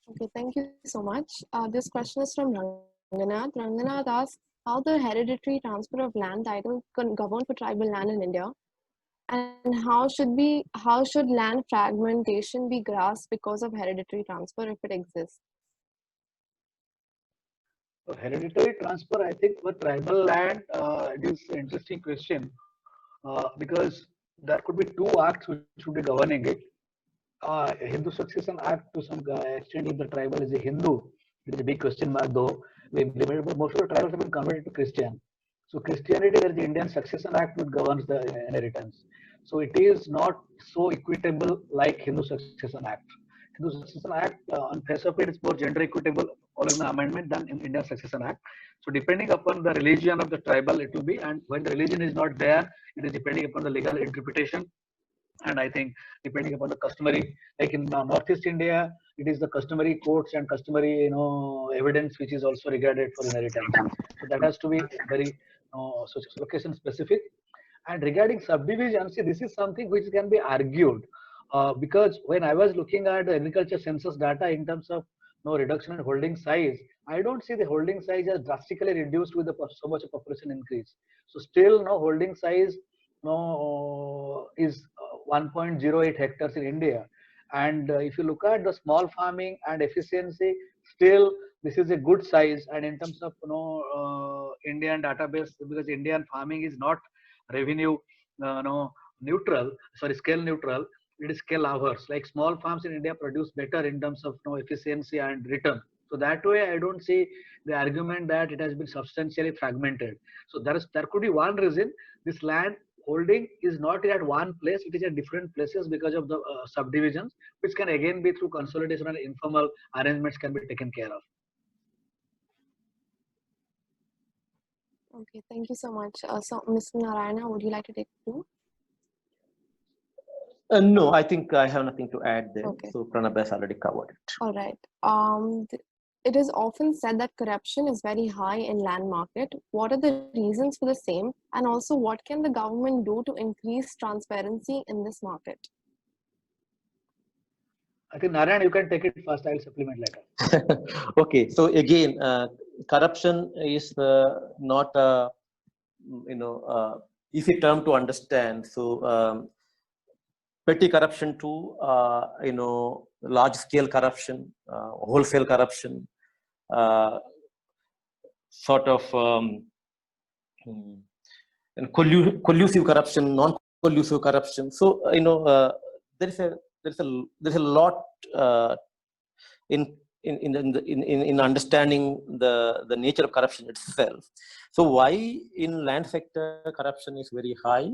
Okay, thank you so much. This question is from Ranganath. Ranganath asks how the hereditary transfer of land title can govern for tribal land in India, and how should land fragmentation be grasped because of hereditary transfer if it exists? So hereditary transfer, I think for tribal land, it is an interesting question because there could be two acts which should be governing it. Hindu Succession Act to some extent, if the tribal is a Hindu, it is a big question mark though. We implemented, but most of the tribals have been converted to Christian. So Christianity, there is the Indian Succession Act which governs the inheritance. So it is not so equitable like Hindu Succession Act. Hindu Succession Act, on face of it, is more gender equitable following the amendment than in Indian Succession Act. So depending upon the religion of the tribal, it will be, and when the religion is not there, it is depending upon the legal interpretation. And I think depending upon the customary, like in Northeast India, it is the customary courts and customary evidence which is also regarded for inheritance. So that has to be very location specific. And regarding subdivision, see, this is something which can be argued because when I was looking at the agriculture census data in terms of reduction in holding size, I don't see the holding size as drastically reduced with so much population increase. So still no holding size is 1.08 hectares in India. And if you look at the small farming and efficiency, still this is a good size. And in terms of Indian database, because Indian farming is not revenue neutral, sorry, scale neutral, it is scale hours. Like small farms in India produce better in terms of efficiency and return. So that way, I don't see the argument that it has been substantially fragmented. So there could be one reason this land holding is not at one place, it is at different places because of the subdivisions, which can again be through consolidation and informal arrangements can be taken care of. Okay, thank you so much. So, Ms. Narayana, would you like to take two? No, I think I have nothing to add there. Okay. So Pranab has already covered it. All right. It is often said that corruption is very high in land market. What are the reasons for the same? And also, what can the government do to increase transparency in this market? I think Narayan, you can take it first. I'll supplement later. Okay, so again, corruption is not a easy term to understand. So petty corruption to large scale corruption, wholesale corruption, uh, sort of and collusive corruption, non-collusive corruption. So there is a lot uh, in in understanding the nature of corruption itself. So why in land sector corruption is very high?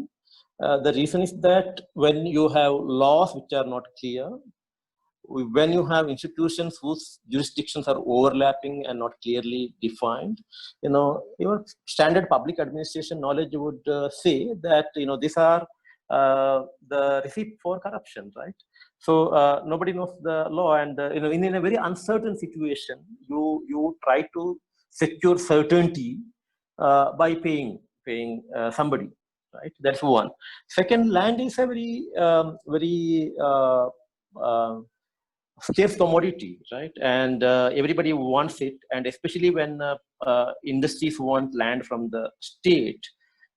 The reason is that when you have laws which are not clear, when you have institutions whose jurisdictions are overlapping and not clearly defined, your standard public administration knowledge would say that these are the receipt for corruption, right? So nobody knows the law, and in a very uncertain situation, you try to secure certainty by paying somebody, right? That's one. Second, land is a very scarce commodity, right? And everybody wants it, and especially when industries want land from the state,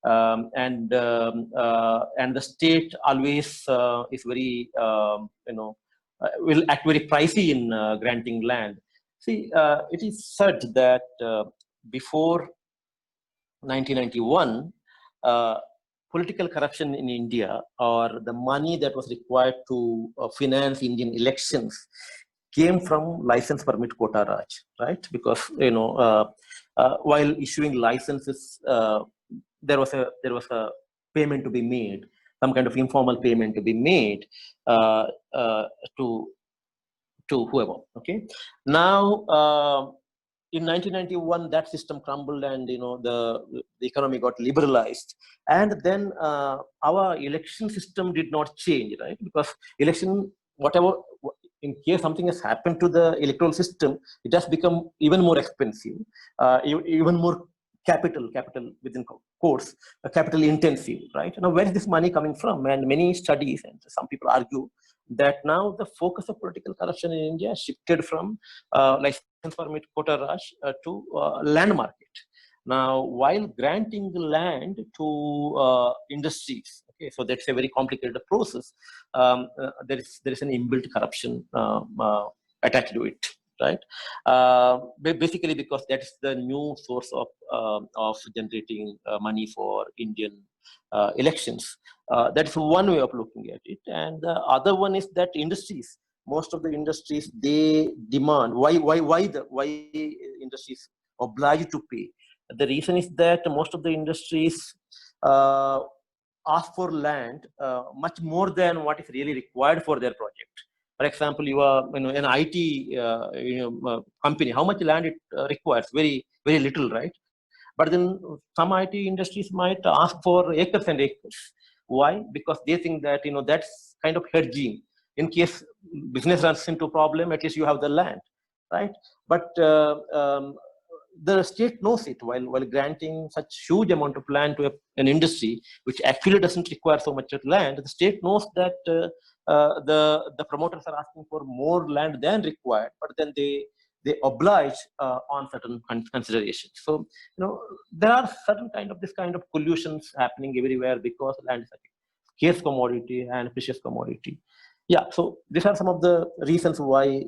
and the state always is very will act very pricey in granting land. See, it is said that before 1991, political corruption in India, or the money that was required to finance Indian elections, came from license permit quota raj, right? Because while issuing licenses, there was a payment to be made, some kind of informal payment to be made to whoever. Okay, now. In 1991, that system crumbled, and the economy got liberalized, and then our election system did not change, right? Because election, whatever, in case something has happened to the electoral system, it has become even more expensive, even more capital within quotes, capital intensive, right? Now, where is this money coming from? And many studies and some people argue that now the focus of political corruption in India shifted from license permit quota rush to land market. Now, while granting the land to industries, okay, so that's a very complicated process. There is an inbuilt corruption attached to it, right? Basically, because that's the new source of generating money for Indian elections. That's one way of looking at it, and the other one is that industries. Most of the industries, they demand why industries obliged to pay. The reason is that most of the industries ask for land much more than what is really required for their project. For example, you are an IT company. How much land it requires? Very little, right? But then some IT industries might ask for acres and acres. Why? Because they think that that's kind of hedging. In case business runs into a problem, at least you have the land, right? But the state knows it while granting such huge amount of land to an industry which actually doesn't require so much of land. The state knows that the promoters are asking for more land than required, but then they oblige on certain considerations. So there are certain this kind of collusions happening everywhere because land is a scarce commodity and precious commodity. Yeah, so these are some of the reasons why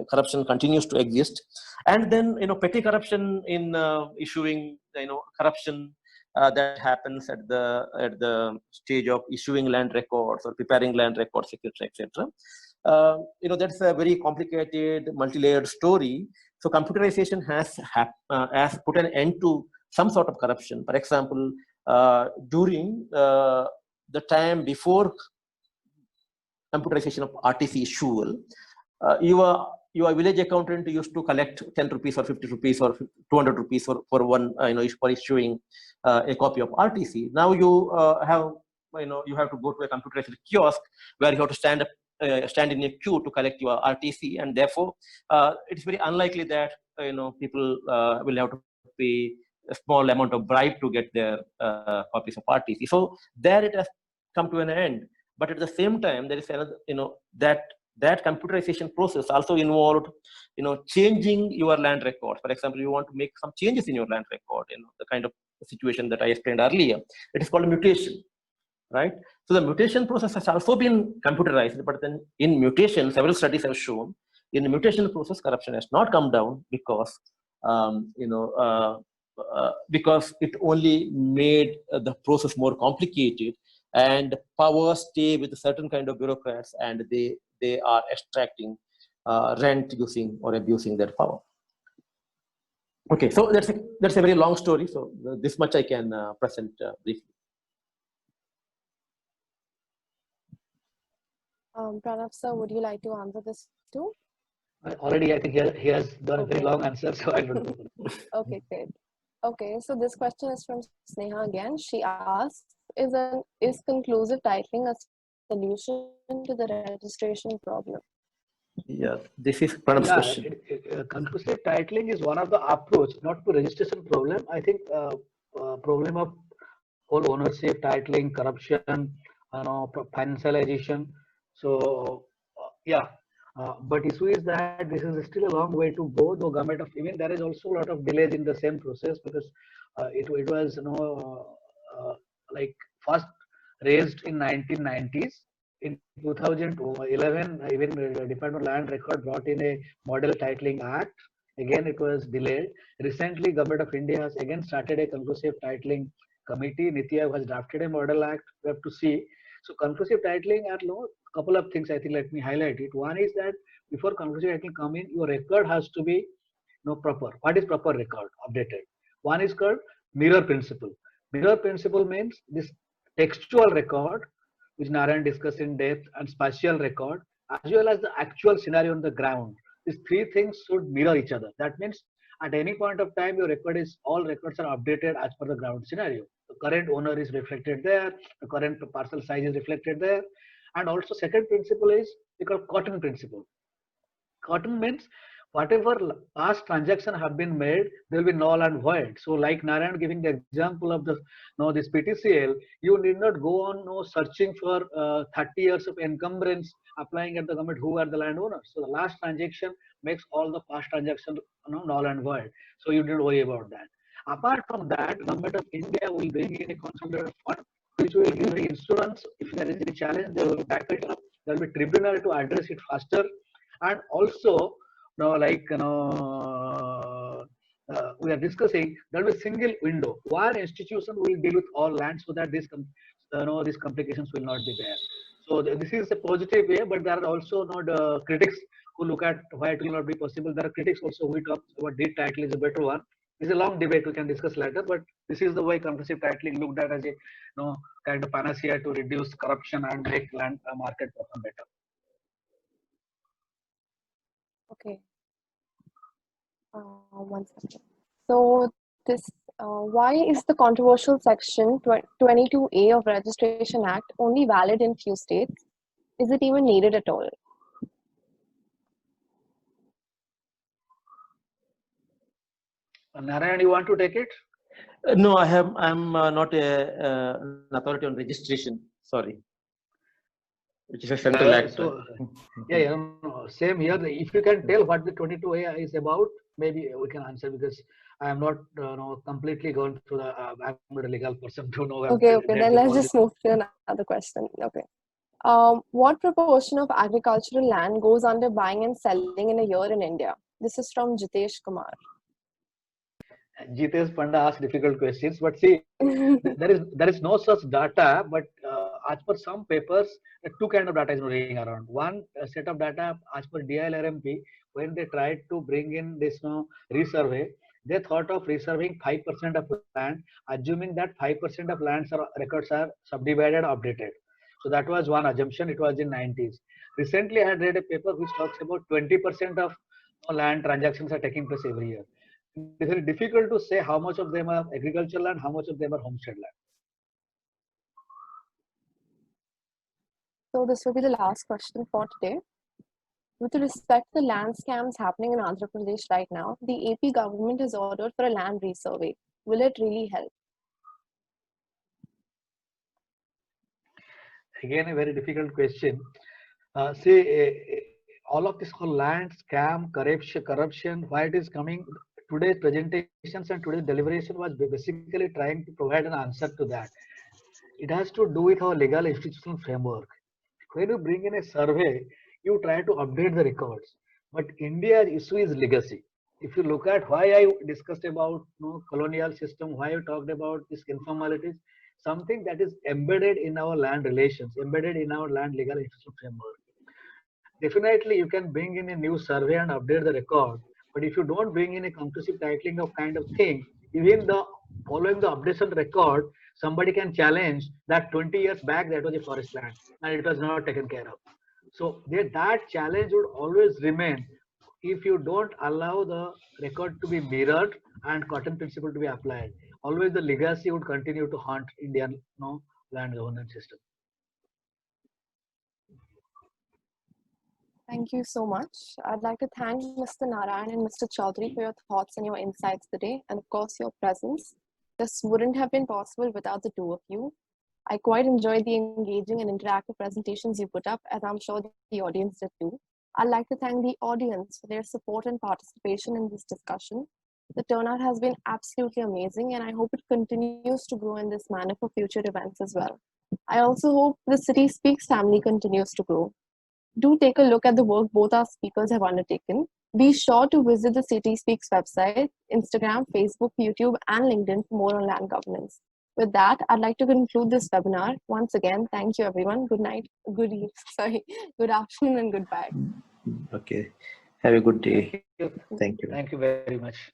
corruption continues to exist. And then petty corruption in issuing corruption that happens at the stage of issuing land records or preparing land records, etc. That's a very complicated, multi-layered story. So computerization has put an end to some sort of corruption. For example, during the time before computerization of RTC issual, your village accountant used to collect 10 rupees or 50 rupees or 200 rupees for one for issuing a copy of RTC. Now you have to go to a computerized kiosk where you have to stand up stand in a queue to collect your RTC, and therefore it's very unlikely that people will have to pay a small amount of bribe to get their copies of RTC. So there it has come to an end. But at the same time, there is another, that computerization process also involved, changing your land record. For example, you want to make some changes in your land record, the kind of situation that I explained earlier. It is called a mutation, right? So the mutation process has also been computerized, but then in mutation, several studies have shown in the mutation process, corruption has not come down because, because it only made the process more complicated, and power stay with a certain kind of bureaucrats, and they are extracting rent using or abusing their power. Okay, so that's a very long story. So this much I can present briefly. Pranav sir, would you like to answer this too? Already, I think he has done a very long answer, so I don't know. Okay, great. Okay, so this question is from Sneha again. She asks, is conclusive titling a solution to the registration problem? Yeah, this is Pranav's question. Conclusive titling is one of the approach, not to registration problem. I think problem of whole ownership, titling, corruption, financialization. So but issue is that this is still a long way to go. Though government of even there is also a lot of delays in the same process, because it was like first raised in 1990s. In 2011, even the Department of Land Record brought in a model titling act. Again, it was delayed. Recently, Government of India has again started a conclusive titling committee. Niti Aayog has drafted a model act. We have to see. So conclusive titling, at couple of things I think let me highlight it. One is that before conclusive titling come in, your record has to be proper. What is proper record? Updated. One is called mirror principle. Mirror principle means this textual record, which Narayan discussed in depth, and spatial record, as well as the actual scenario on the ground. These three things should mirror each other. That means at any point of time, your record is, all records are updated as per the ground scenario. The current owner is reflected there, the current parcel size is reflected there. And also second principle is called cotton principle. Cotton means whatever past transaction have been made, they will be null and void. So like Narayan giving the example of the this PTCL, you need not go on searching for 30 years of encumbrance applying at the government who are the landowners. So the last transaction makes all the past transactions null and void. So you don't worry about that. Apart from that, Government of India will bring in a consolidated fund which will give the insurance. If there is any challenge, they will back it up. There will be tribunal to address it faster. And also, we are discussing there will be a single window where institution will deal with all land, so that these complications will not be there. So this is a positive way, but there are also critics who look at why it will not be possible. There are critics also who talk about deed title is a better one. It's a long debate we can discuss later, but this is the way conclusive titling looked at as a kind of panacea to reduce corruption and make land market perform better. Okay. One second. So this, why is the controversial section 22A of Registration Act only valid in few states? Is it even needed at all? Narayan, you want to take it? No, I'm not an authority on registration. Sorry. Which is a central act. So, same here. If you can tell what the 22A is about, maybe we can answer, because I am not completely gone through the. I'm not a legal person to know. Okay. Then let's just move to another question. Okay. What proportion of agricultural land goes under buying and selling in a year in India? This is from Jitesh Kumar. Jitesh Panda asks difficult questions, but see, there is no such data. But as per some papers, two kind of data is running around. One set of data as per DILRMP, when they tried to bring in this resurvey, they thought of reserving 5% of land, assuming that 5% of lands records are subdivided, updated. So that was one assumption. It was in 90s. Recently, I had read a paper which talks about 20% of land transactions are taking place every year. It's very difficult to say how much of them are agricultural land, how much of them are homestead land. So this will be the last question for today. With respect to the land scams happening in Andhra Pradesh right now, the AP government has ordered for a land resurvey. Will it really help? Again, a very difficult question. See, all of this whole land scam, corruption, why it is coming, today's presentations and today's deliberation was basically trying to provide an answer to that. It has to do with our legal institutional framework. When you bring in a survey, you try to update the records. But India's issue is legacy. If you look at why I discussed about colonial system, why I talked about this informalities, something that is embedded in our land relations, embedded in our land legal institutional framework. Definitely, you can bring in a new survey and update the record. But if you don't bring in a conclusive titling of kind of thing, even the following the updation record, somebody can challenge that 20 years back that was a forest land and it was not taken care of. So that challenge would always remain if you don't allow the record to be mirrored and cotton principle to be applied. Always the legacy would continue to haunt Indian land governance system. Thank you so much. I'd like to thank Mr. Narayan and Mr. Chaudhary for your thoughts and your insights today, and of course your presence. This wouldn't have been possible without the two of you. I quite enjoyed the engaging and interactive presentations you put up, as I'm sure the audience did too. I'd like to thank the audience for their support and participation in this discussion. The turnout has been absolutely amazing, and I hope it continues to grow in this manner for future events as well. I also hope the City Speaks family continues to grow. Do take a look at the work both our speakers have undertaken. Be sure to visit the City Speaks website, Instagram, Facebook, YouTube, and LinkedIn for more on land governance. With that, I'd like to conclude this webinar. Once again, thank you everyone. Good night, good afternoon, and goodbye. Okay. Have a good day. Thank you. Thank you. Thank you very much.